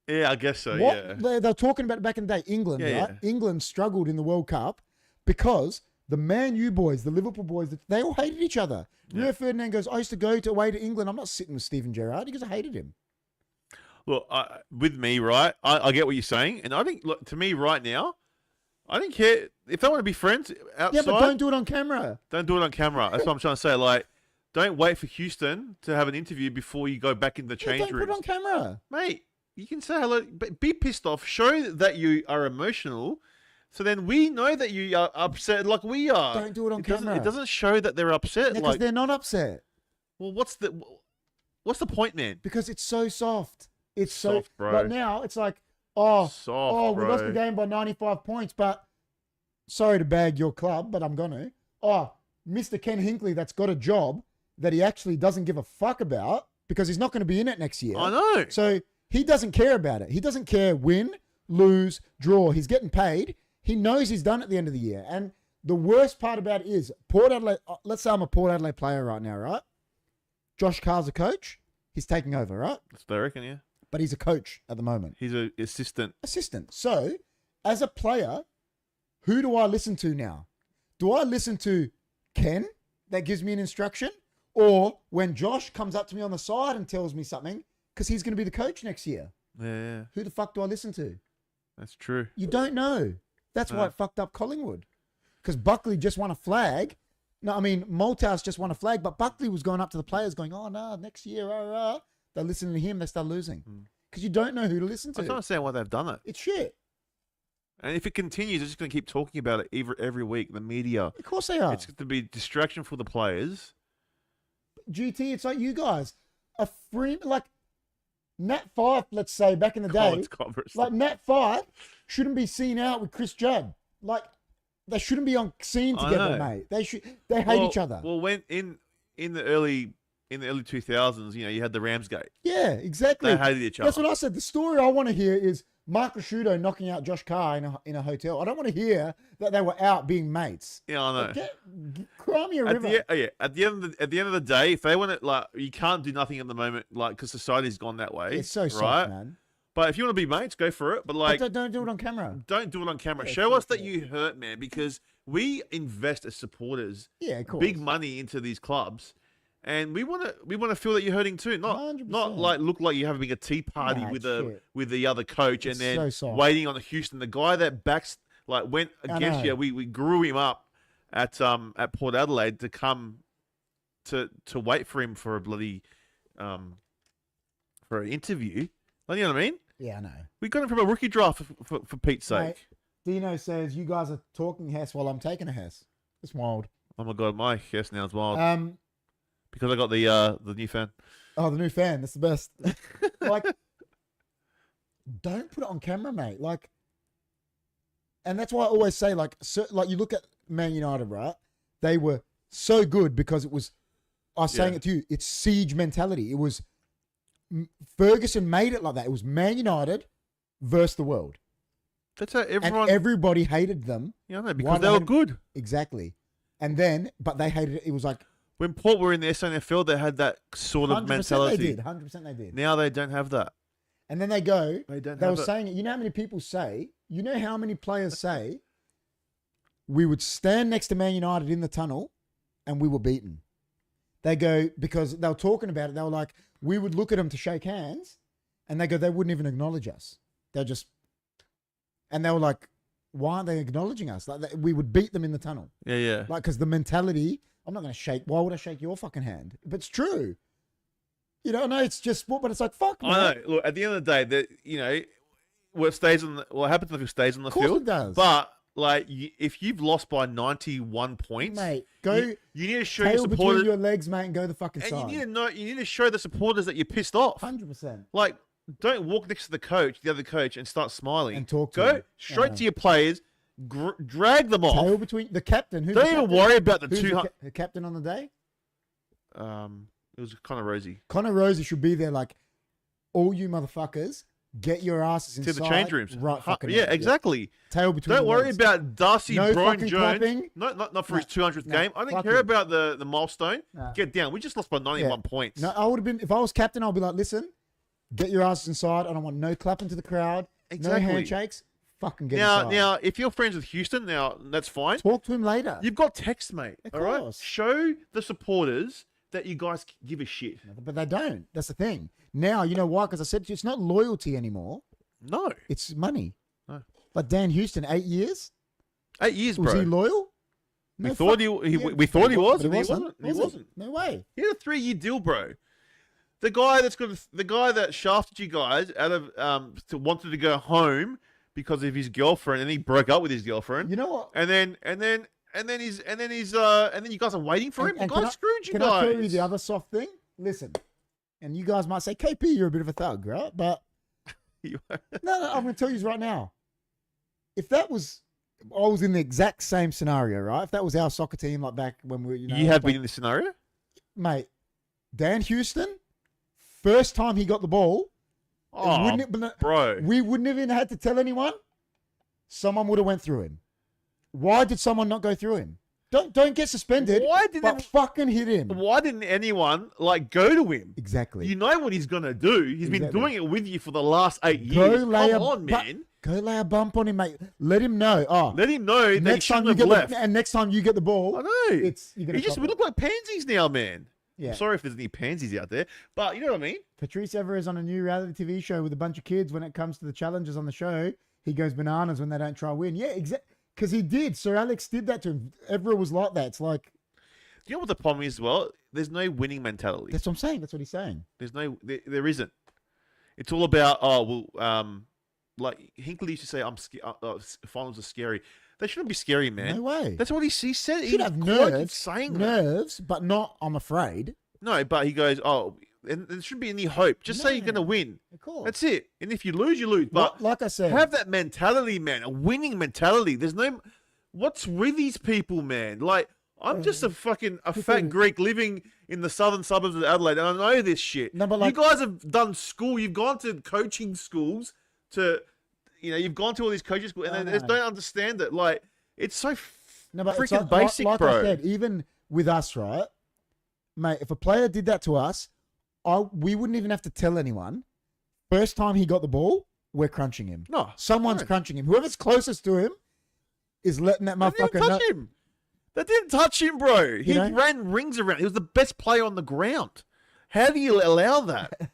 Yeah, I guess so, yeah. They're talking about it back in the day. England, right? Yeah. England struggled in the World Cup because the Man U boys, the Liverpool boys, they all hated each other. Yeah. Rio Ferdinand goes, "I used to away to England. I'm not sitting with Steven Gerrard because I hated him." Look, with me, right, I get what you're saying. And I think, look, to me right now, I don't care. If they want to be friends outside. Yeah, but don't do it on camera. Don't do it on camera. That's what I'm trying to say. Like, don't wait for Houston to have an interview before you go back in the change room. Don't put it on camera. Mate, you can say hello, but be pissed off. Show that you are emotional. So then we know that you are upset like we are. Don't do it on camera. It doesn't show that they're upset. Because they're not upset. Well, what's the point, man? Because it's so soft. It's Soft, bro. Like now, it's like, we Soft, lost the game by 95 points, but sorry to bag your club, but I'm gonna. Mr. Ken Hinkley, that's got a job that he actually doesn't give a fuck about because he's not going to be in it next year. I know. So he doesn't care about it. He doesn't care win, lose, draw. He's getting paid. He knows he's done at the end of the year. And the worst part about it is Port Adelaide. Let's say I'm a Port Adelaide player right now, right? Josh Carr's a coach. He's taking over, right? That's what I reckon, yeah. But he's a coach at the moment. He's an assistant. So, as a player, who do I listen to now? Do I listen to Ken that gives me an instruction? Or when Josh comes up to me on the side and tells me something, because he's going to be the coach next year? Yeah. Who the fuck do I listen to? That's true. You don't know. That's why it fucked up Collingwood. Because Buckley just won a flag. No, I mean, Malthouse just won a flag, but Buckley was going up to the players going, oh, no, next year, They're listening to him, they start losing. Because you don't know who to listen to. I don't understand why they've done it. It's shit. And if it continues, they're just going to keep talking about it every week. The media. Of course they are. It's going to be distraction for the players. GT, it's like you guys. Like Nat Fife, let's say, back in the day. Like Nat Fife shouldn't be seen out with Chris Judd. Like, they shouldn't be on scene together, mate. They hate each other. Well, when in the early 2000s, you had the Ramsgate. Yeah, exactly. They hated each other. That's what I said. The story I want to hear is Mark Rasciuto knocking out Josh Carr in a hotel. I don't want to hear that they were out being mates. Yeah, I know. Cry me a river. At the end of the day, if they want to, you can't do nothing at the moment, because society's gone that way. It's so right? soft, man. But if you want to be mates, go for it. But don't do it on camera. Don't do it on camera. Yeah, Show us that you hurt, man, because we invest as supporters, of course, big money into these clubs. And we want to feel that you're hurting too, not 100%. look like you're having a tea party with the other coach and then waiting on the Houston, the guy that went against you. We grew him up at Port Adelaide to come to wait for him for a bloody for an interview. You know what I mean? Yeah, I know. We got him from a rookie draft for Pete's sake. Mate, Dino says you guys are talking Hess while I'm taking a Hess. It's wild. Oh my god, my Hess now is wild. Because I got the new fan. Oh, the new fan. That's the best. Don't put it on camera, mate. And that's why I always say, you look at Man United, right? They were so good because it was, I was saying it to you, it's siege mentality. It was, Ferguson made it like that. It was Man United versus the world. That's how everyone... And everybody hated them. Yeah, I know, because they were good. Exactly. And then, but they hated it. It was like... When Port were in the SNFL, they had that sort of mentality. 100% they did. Now they don't have that. And then they go... They were saying it. You know how many people say... You know how many players say... We would stand next to Man United in the tunnel and we were beaten. They go... Because they were talking about it. They were like... We would look at them to shake hands and they go... They wouldn't even acknowledge us. They're just... And they were like... Why aren't they acknowledging us? We would beat them in the tunnel. Yeah. Because the mentality... I'm not going to shake. Why would I shake your fucking hand? But it's true. I know it's just sport, but it's like, fuck, man. I know. Look, at the end of the day, what happens if it stays on the field? Of course it does. But, if you've lost by 91 points, mate, you need to show your your supporters. Between your legs, mate, and go the fucking side. And you need to show the supporters that you're pissed off. 100%. Don't walk next to the other coach, and start smiling. And talk to them. Go straight to your players. Drag them off. Tail between the captain. Don't even worry about the 200. The captain on the day? It was Connor Rosie. Connor Rosie should be there. All you motherfuckers, get your asses inside. To the change rooms. Right. Fucking exactly. Yeah. Tail between. Don't worry legs. About Darcy Brown Jones. Clapping. Not for his 200th game. I don't care about the milestone. Get down. We just lost by 91 points. No, I would have been. If I was captain, I'd be like, listen, get your asses inside. I don't want no clapping to the crowd. Exactly. No handshakes. Fucking get inside. Now, if you're friends with Houston, that's fine. Talk to him later. You've got text, mate. Of all right. course. Show the supporters that you guys give a shit. But they don't. That's the thing. Now, you know why? Because I said to you, it's not loyalty anymore. No. It's money. No. Like Dan Houston, 8 years. 8 years, bro. Was he loyal? We thought he was, and he wasn't. No way. He had a 3-year deal, bro. The guy that shafted you guys out of wanted to go home because of his girlfriend, and he broke up with his girlfriend. You know what? And then you guys are waiting for him. The guy screwed you guys. Can I tell you the other soft thing? Listen, and you guys might say, KP, you're a bit of a thug, right? But no, I'm going to tell you right now. If that was, I was in the exact same scenario, right? If that was our soccer team, like back when we were, you have been in this scenario, mate. Dan Houston, first time he got the ball, bro, we wouldn't have even had to tell anyone. Someone would have went through him. Why did someone not go through him? Don't get suspended. Fucking hit him? Why didn't anyone go to him? Exactly. You know what he's gonna do. He's been doing it with you for the last 8 years. Come on, man. Go lay a bump on him, mate. Let him know. Let him know that he shouldn't have left. And next time you get the ball, I know. We look like pansies now, man. Yeah. I'm sorry if there's any pansies out there, but you know what I mean. Patrice Evra is on a new reality TV show with a bunch of kids. When it comes to the challenges on the show, he goes bananas when they don't try to win. Yeah, exactly. Because he did. Sir Alex did that to him. Evra was like that. It's like... You know what the problem is as well? There's no winning mentality. That's what I'm saying. That's what he's saying. There isn't. It's all about, like Hinckley used to say, finals are scary. They shouldn't be scary, man. No way. That's what he said. He should have nerves, but not, I'm afraid. No, but he goes, and there shouldn't be any hope. Just say you're going to win. Of course. That's it. And if you lose, you lose. But like I said, have that mentality, man. A winning mentality. There's no... What's with these people, man? Like, I'm just a fat Greek living in the southern suburbs of Adelaide, and I know this shit. No, but you guys have done school. You've gone to coaching schools you've gone to all these coaching schools, and they don't understand it. Like, it's so freaking basic, like bro. I said, even with us, right? Mate, if a player did that to us, we wouldn't even have to tell anyone. First time he got the ball, we're crunching him. No. Someone's crunching him. Whoever's closest to him is letting that motherfucker know. Him. They didn't touch him, bro. He ran rings around. He was the best player on the ground. How do you allow that?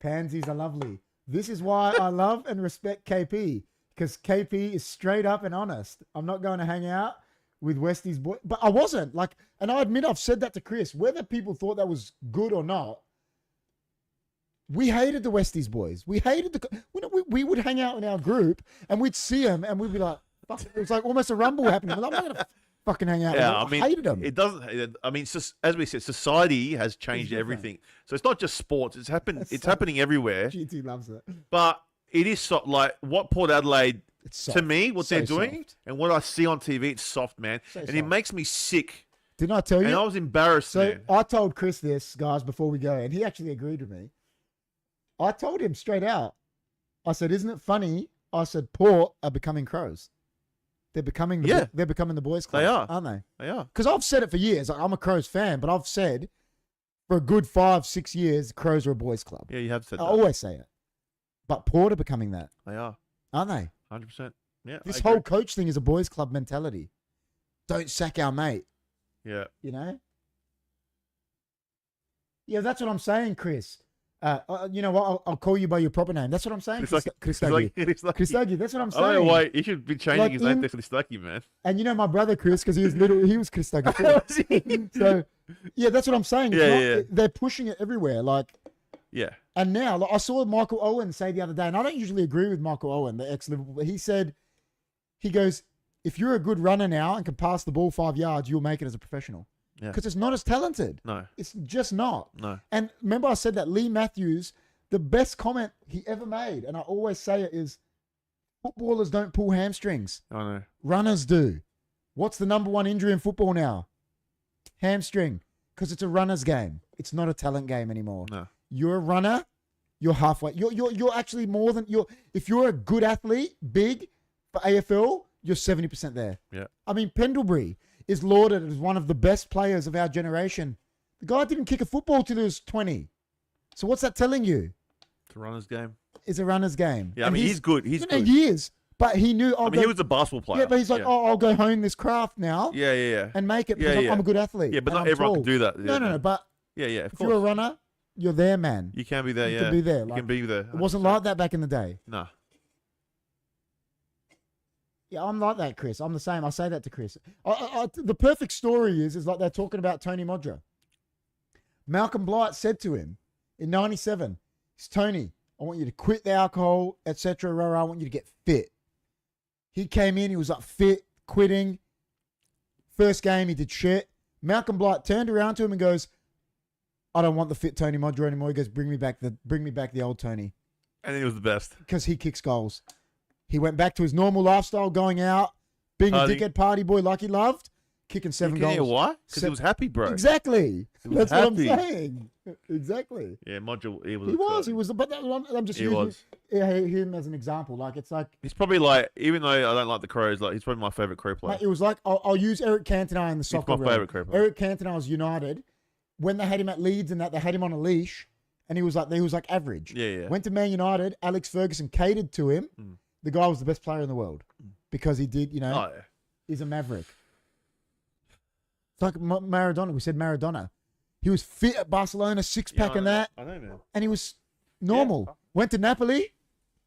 Pansies are lovely. This is why I love and respect KP. Because KP is straight up and honest. I'm not going to hang out with Westie's boy. But I wasn't. And I admit I've said that to Chris. Whether people thought that was good or not, we hated the Westies boys. We hated we would hang out in our group and we'd see them and we'd be like, fuck, it was like almost a rumble happening. I'm not going to fucking hang out with them. I hated them. It doesn't, it's just, as we said, society has changed everything. So it's not just sports. It's happening everywhere. GT loves it. But it is like what Port Adelaide, to me, what they're doing soft. And what I see on TV, it's soft, man. It makes me sick. Didn't I tell you? And I was embarrassed, man. I told Chris this, guys, before we go, and he actually agreed with me. I told him straight out. I said, isn't it funny? I said, Port are becoming Crows. They're becoming the boys club. They are. Aren't they? They are. Because I've said it for years. I'm a Crows fan, but I've said for a good 5-6 years, Crows are a boys club. Yeah, you have said that. I always say it. But Port are becoming that. They are. Aren't they? 100%. Yeah. This whole coach thing is a boys club mentality. Don't sack our mate. Yeah. You know? Yeah, that's what I'm saying, Chris. You know what? I'll call you by your proper name. That's what I'm saying. Christagi. Christagi. That's what I'm saying. Oh, wait. He should be changing his name to Christagi, man. And you know my brother Chris, because he was Christagi. So, yeah, that's what I'm saying. They're pushing it everywhere. Yeah. And now, I saw Michael Owen say the other day, and I don't usually agree with Michael Owen, the ex-Liverpool, but he goes, if you're a good runner now and can pass the ball 5 yards, you'll make it as a professional. Because it's not as talented. No. It's just not. No. And remember I said that Lee Matthews, the best comment he ever made, and I always say it, is footballers don't pull hamstrings. I know. Runners do. What's the number one injury in football now? Hamstring. Because it's a runner's game. It's not a talent game anymore. No. You're a runner, you're halfway. You're actually more than... If you're a good athlete, big, for AFL, you're 70% there. Yeah. I mean, Pendlebury is lauded as one of the best players of our generation. The guy didn't kick a football till he was 20. So what's that telling you? It's a runner's game. It's a runner's game. Yeah, he's good. He's good. He is. But he knew... he was a basketball player. Yeah, but he's like, I'll go hone this craft now. Yeah. And make it because I'm a good athlete. Yeah, but not everyone can do that. No. But of course. If you're a runner, you're there, man. You can be there, You can be there. You can be there. 100%. It wasn't like that back in the day. No. Yeah, I'm like that, Chris. I'm the same. I say that to Chris. The perfect story is like they're talking about Tony Modra. Malcolm Blight said to him in 97, Tony, I want you to quit the alcohol, etc. I want you to get fit. He came in, he was like fit, quitting. First game, he did shit. Malcolm Blight turned around to him and goes, I don't want the fit Tony Modro anymore. He goes, bring me back the old Tony. And he was the best. Because he kicks goals. He went back to his normal lifestyle, going out, being a dickhead party boy like he loved, kicking 7 goals. You know why? Because he was happy, bro. Exactly. Was That's happy. what I'm saying. Exactly. Yeah, Modro, he was. But that one, I'm just using him as an example. Like, it's like... He's probably like, even though I don't like the Crows, like he's probably my favourite Crow player. Like, it was like, I'll use Eric Cantona in the soccer. He's my favourite Crow player. Eric Cantona was United. When they had him at Leeds and that, they had him on a leash, and he was like average. Yeah. Went to Man United. Alex Ferguson catered to him. The guy was the best player in the world because he did, he's a maverick. It's like Maradona. We said Maradona. He was fit at Barcelona, 6-pack and that. I know, man. And he was normal. Yeah. Went to Napoli,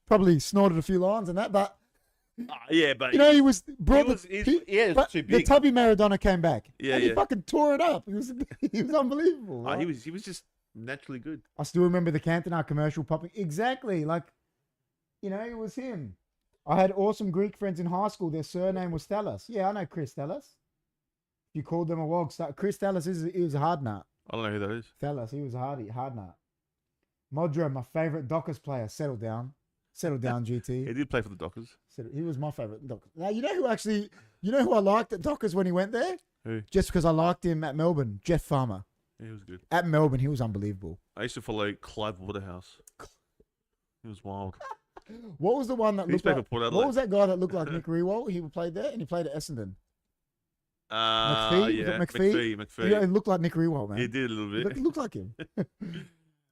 probably snorted a few lines and that, but but he was brought was too big. The tubby Maradona came back. Yeah, he fucking tore it up. He was unbelievable. Right? He was just naturally good. I still remember the Cantona commercial popping. Exactly, like it was him. I had awesome Greek friends in high school. Their surname was Thalas. Yeah, I know Chris Thalas. You called them a wog. Chris Thalas he was a hard nut. I don't know who that is. Thalas, he was a hard nut. Modro, my favorite Dockers player. Settle down, GT. He did play for the Dockers. He was my favorite Dockers. Now you know who I liked at Dockers when he went there? Who? Just because I liked him at Melbourne, Jeff Farmer. Yeah, he was good. At Melbourne, he was unbelievable. I used to follow Clive Waterhouse. He was wild. What was the one that looked like? What was that guy that looked like Nick Rewalt? He played there, and he played at Essendon. McPhee? Yeah, McPhee. Yeah, it looked like Nick Rewalt, man. He did a little bit. It looked like him.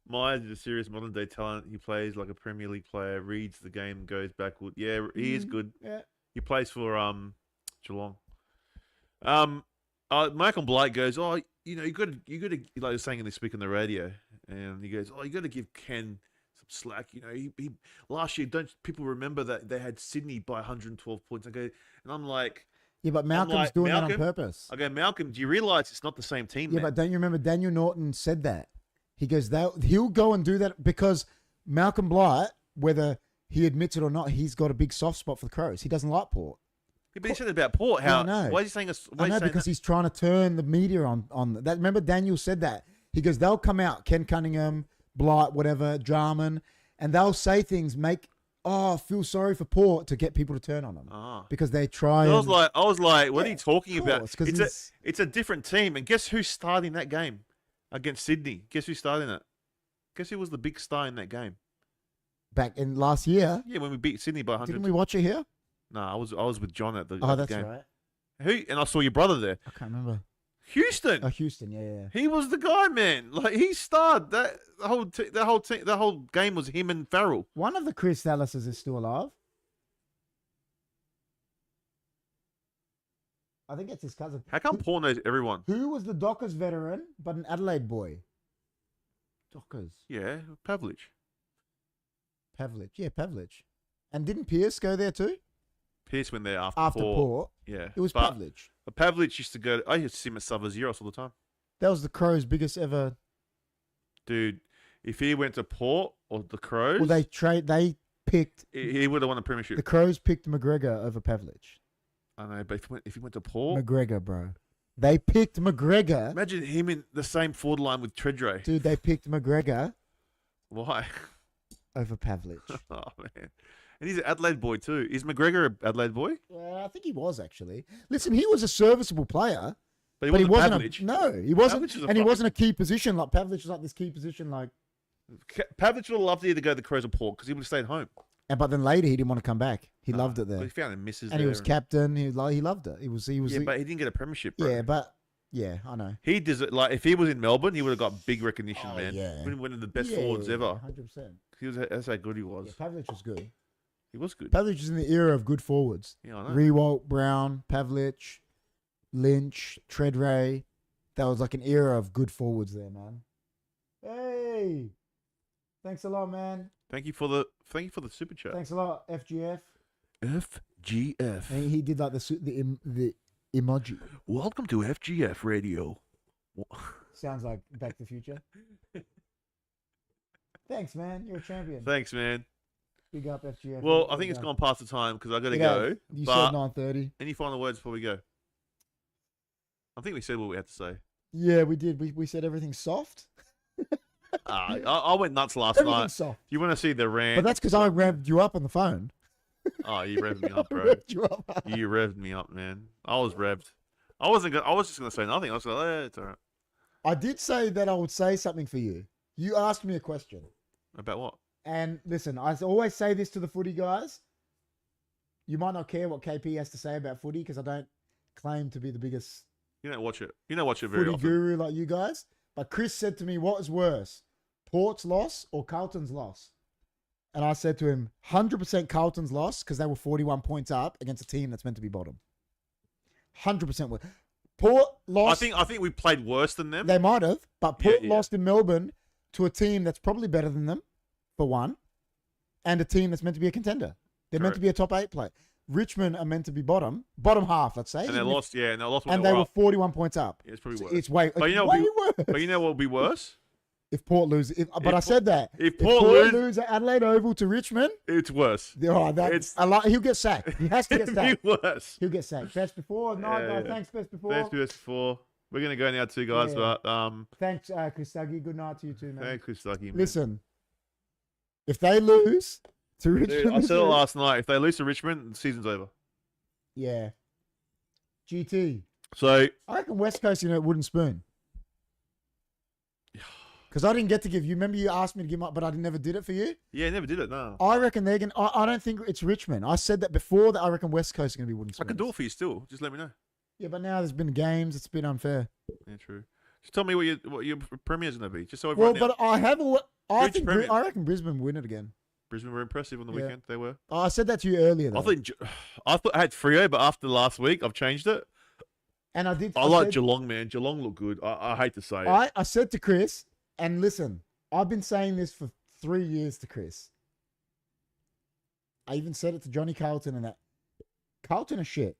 Myers is a serious modern day talent. He plays like a Premier League player. Reads the game, goes backward. Yeah, he is good. Yeah. He plays for Geelong. Malcolm Blight goes, you got to like I was saying in this speak on the radio, and he goes, you got to give Ken some slack. He last year, don't people remember that they had Sydney by 112 points? And I'm like, yeah, but Malcolm's doing that on purpose. I go, Malcolm, do you realise it's not the same team? Yeah, but don't you remember Daniel Norton said that? He goes, he'll go and do that because Malcolm Blight, whether he admits it or not, he's got a big soft spot for the Crows. He doesn't like Port. Yeah, but he said about Port. How? Yeah, why is he saying? Because he's trying to turn the media on that. Remember, Daniel said that. He goes, they'll come out, Ken Cunningham, Blight, whatever, Jarman, and they'll say things, feel sorry for Port to get people to turn on them because they try. I was like, what are you talking about? It's a different team, and guess who's starting that game against Sydney? Guess who's starting it? Guess who was the big star in that game? Back in last year. Yeah, when we beat Sydney by 100. Didn't we watch it here? No, I was with John at the that's game. Right. Who? And I saw your brother there. I can't remember. Houston. Oh, Houston. Yeah. He was the guy, man. Like he starred that the whole game was him and Farrell. One of the Chris Dallases is still alive. I think it's his cousin. How come Paul knows everyone? Who was the Dockers veteran, but an Adelaide boy? Dockers. Yeah, Pavlich. Yeah, Pavlich. And didn't Pierce go there too? Pierce went there after Port. Yeah. It was Pavlich. But Pavlich used to go. I used to see him at Southern Zeros all the time. That was the Crows' biggest ever. Dude, if he went to Port or the Crows, well, they picked. He would have won a premiership. The Crows picked McGregor over Pavlich. I know, but if he went to Port, McGregor, bro. They picked McGregor. Imagine him in the same forward line with Treadray. Dude, they picked McGregor. Why? Over Pavlich. Oh man. And he's an Adelaide boy too. Is McGregor an Adelaide boy? I think he was actually. Listen, he was a serviceable player, but he wasn't Pavlich. No, he wasn't. And he wasn't a key position. Like Pavlich was like this key position. Like Pavlich would have loved to either go to the Crows or Port because he would have stayed home. But then later he didn't want to come back. He loved it there. But he found him misses and there. He was captain. He loved it. He was. Yeah, but he didn't get a premiership. Bro. Yeah, but. Yeah, I know. He does it like if he was in Melbourne, he would have got big recognition, man. Yeah, one of the best forwards ever. 100%. That's how good he was. Yeah, Pavlich was good. He was good. Pavlich was in the era of good forwards. Yeah, I know. Rewalt, Brown, Pavlich, Lynch, Treadray. That was like an era of good forwards there, man. Hey, thanks a lot, man. Thank you for the super chat. Thanks a lot, FGF. FGF. And he did like the emoji. Welcome to FGF Radio. Sounds like Back to the Future. Thanks, man. You're a champion. Thanks, man. Big up FGF. Well, I think it's gone past the time because I got to go. You but said 9:30. any final words before we go? I think we said what we had to say. Yeah, we did. We said everything's soft. I went nuts last Everything's night. soft. If you want to see the rant. But that's because I revved you up on the phone. Oh, you revved me up, bro. Revved you up. You revved me up, man. I was revved. I was just gonna say nothing. I was like, it's all right. I did say that I would say something for you. You asked me a question. About what? And listen, I always say this to the footy guys. You might not care what KP has to say about footy because I don't claim to be the biggest You don't watch it. You don't watch it very footy often. guru like you guys. But Chris said to me, what is worse, Port's loss or Carlton's loss? And I said to him, 100% Carlton's loss because they were 41 points up against a team that's meant to be bottom. 100% worse. Port lost. I think we played worse than them. They might have, but Port Yeah. lost in Melbourne to a team that's probably better than them, for one, and a team that's meant to be a contender. They're meant to be a top 8 play. Richmond are meant to be bottom half, let's say. And they lost, and they lost. And they were 41 points up. Yeah, it's probably So worse. it's way But you know what worse. But you know what will be worse? If Port loses. But I said that. If If Port Port lose, lose at Adelaide Oval to Richmond, it's worse. he'll get sacked. He has to get It'll sacked. be worse. He'll get sacked. Best before. No, Yeah, guys. yeah. Thanks, best before. Thanks, best before. We're gonna go now too, guys. Yeah. But Thanks, Chris Stuggy. Good night to you too, man. thanks, Chris Stucky, man. Listen, if they lose to Richmond, Dude, I this said it week- last night. If they lose to Richmond, the season's over. Yeah. GT. So I reckon West Coast, wooden spoon. Because I didn't get to give you. Remember you asked me to give up, but I never did it for you? yeah, never did it. No, I reckon they're going to... I don't think it's Richmond. I said that before that I reckon West Coast are going to be wooden I spoon. can do it for you still. Just let me know. Yeah, but now there's been games. It's been unfair. Yeah, true. Just tell me what your premier's gonna be. Just so Well, everyone knows. but I have... Which Premier? I reckon Brisbane win it again. Brisbane were impressive on the Yeah. weekend. They were. Oh, I said that to you earlier, though. I thought I had Freo, but after last week, I've changed it. And I did... I like Geelong, man. Geelong look good. I hate to say it. I said to Chris, and listen, I've been saying this for 3 years to Chris. I even said it to Johnny Carlton and that. Carlton are shit.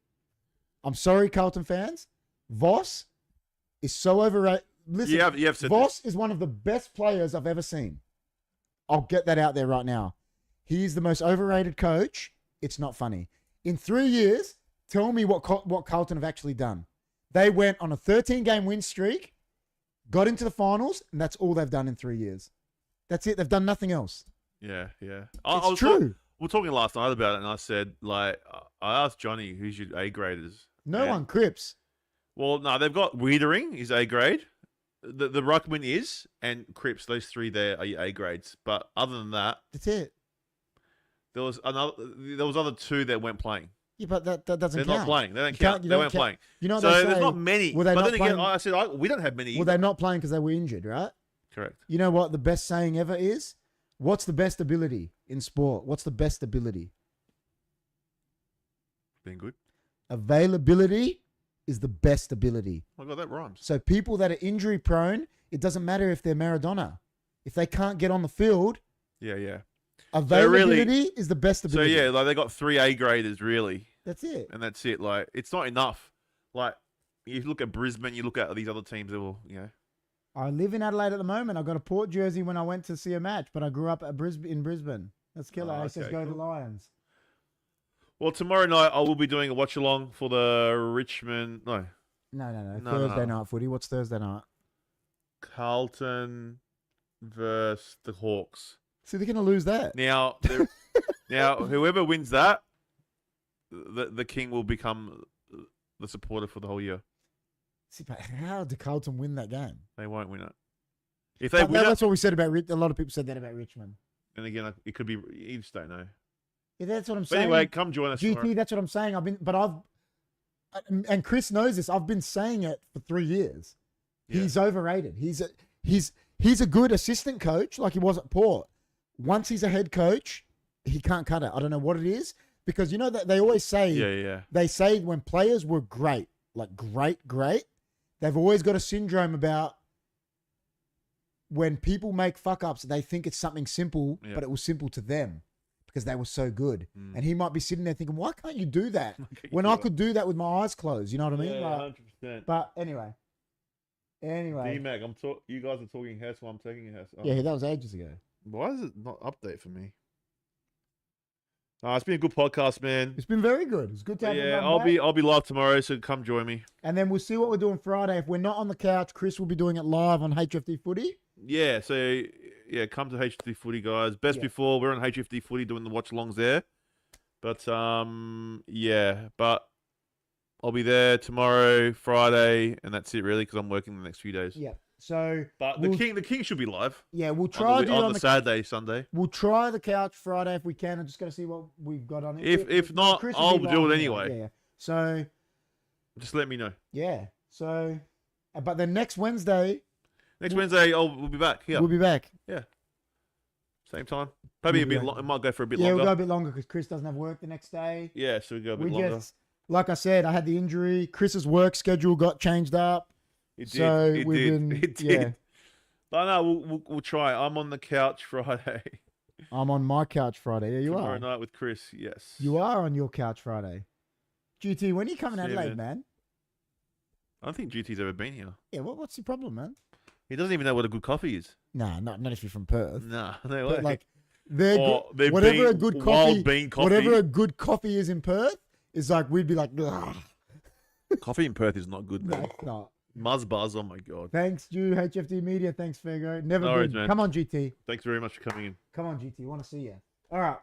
I'm sorry, Carlton fans. Voss is so overrated. Listen, you have said Voss is one of the best players I've ever seen. I'll get that out there right now. He is the most overrated coach. It's not funny. In 3 years, tell me what Carlton have actually done. They went on a 13-game win streak, got into the finals, and that's all they've done in 3 years. That's it. They've done nothing else. Yeah, yeah. It's true. We were talking last night about it, and I said, I asked Johnny, who's your A graders? No one Cripps. Well, no, they've got Wiedering, is A grade. The Ruckman is, and Cripps, those three there are your A grades. But other than that, That's it. there was other two that weren't playing. Yeah, but that doesn't They're count. not playing. They don't You count. can't- you They don't weren't count. playing. You know what So they there's say? not many. Were they But not then again, playing- I said we don't have many. Well, they're not playing because they were injured, right? Correct. You know what the best saying ever is? What's the best ability in sport? What's the best ability? Being good. Availability is the best ability. Oh my God, that rhymes. So people that are injury prone, it doesn't matter if they're Maradona. If they can't get on the field, Yeah, yeah. availability is the best So ability. yeah, like they got 3 A graders really, That's it. and that's it. Like it's not enough. Like you look at Brisbane, you look at these other teams that will, I live in Adelaide at the moment. I got a Port jersey when I went to see a match, but I grew up at in Brisbane. That's killer. Oh, It says okay, go the cool. Lions. Well, tomorrow night I will be doing a watch along for the Richmond. No, No. No, Thursday no. night footy. What's Thursday night? Carlton versus the Hawks. See, they're going to lose that. Now, now whoever wins that, the king will become the supporter for the whole year. See, but how did Carlton win that game? They won't win it. If they win it, That's what we said about a lot of people said that about Richmond. and again, it could be. You just don't know. Yeah, that's what I'm But saying. anyway, come join us. tomorrow. GT, that's what I'm saying. And Chris knows this. I've been saying it for 3 years. Yeah. He's overrated. He's a good assistant coach, like he was at Port. Once he's a head coach, he can't cut it. I don't know what it is because you know that they always say. Yeah. They say when players were great, like great, they've always got a syndrome about when people make fuck ups, they think it's something simple, Yeah. but it was simple to them because they were so good. Mm. And he might be sitting there thinking, why can't you do that Okay, when yeah. I could do that with my eyes closed? You know what I mean? Yeah, Like, 100%. but anyway. D-Mac, you guys are talking Hess while I'm taking Hess. Oh. Yeah, that was ages ago. Why does it not update for me? It's been a good podcast, man. It's been very good. It's good to have Yeah, everyone back. I'll be live tomorrow, so come join me. And then we'll see what we're doing Friday. If we're not on the couch, Chris will be doing it live on HFD Footy. Yeah, so yeah, come to HFD Footy, guys. Best before we're on HFD Footy doing the watch alongs there. But yeah, but I'll be there tomorrow, Friday, and that's it really because I'm working the next few days. Yeah. So, but the king should be live. Yeah, we'll try to do on the Saturday, Sunday. We'll try the couch Friday if we can. I'm just gonna see what we've got on it. If not, I'll do it anyway. Yeah. So, just let me know. Yeah. So, but then next Wednesday. Wednesday, we'll be back. Yeah. We'll be back. Yeah. Same time. Probably a bit. It might go for a bit longer. Yeah, we'll go a bit longer because Chris doesn't have work the next day. Yeah, so we go a bit longer. Like I said, I had the injury. Chris's work schedule got changed up. It did. Yeah. But no, we'll try. I'm on the couch Friday. I'm on my couch Friday. Yeah, you Tomorrow are. night with Chris. Yes. You are on your couch Friday. GT, when are you coming out late, man? I don't think GT's ever been here. Yeah, what's the problem, man? He doesn't even know what a good coffee is. Nah, not if you're from Perth. Nah, no way. But like, whatever a good coffee, whatever a good coffee is in Perth, is like we'd be like, ugh. Coffee in Perth is not good, man. No, it's not. Muzz buzz, oh my god. Thanks, Drew, HFD Media. Thanks, Fago. Never No good. worries, Come on, GT. Thanks very much for coming in. Come on, GT. Want to see you. All right.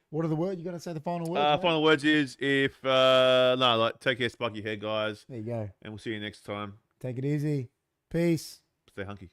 What are the words? You got to say the final words? Final words is take care, spark your head, guys. There you go. And we'll see you next time. Take it easy. Peace. Stay hunky.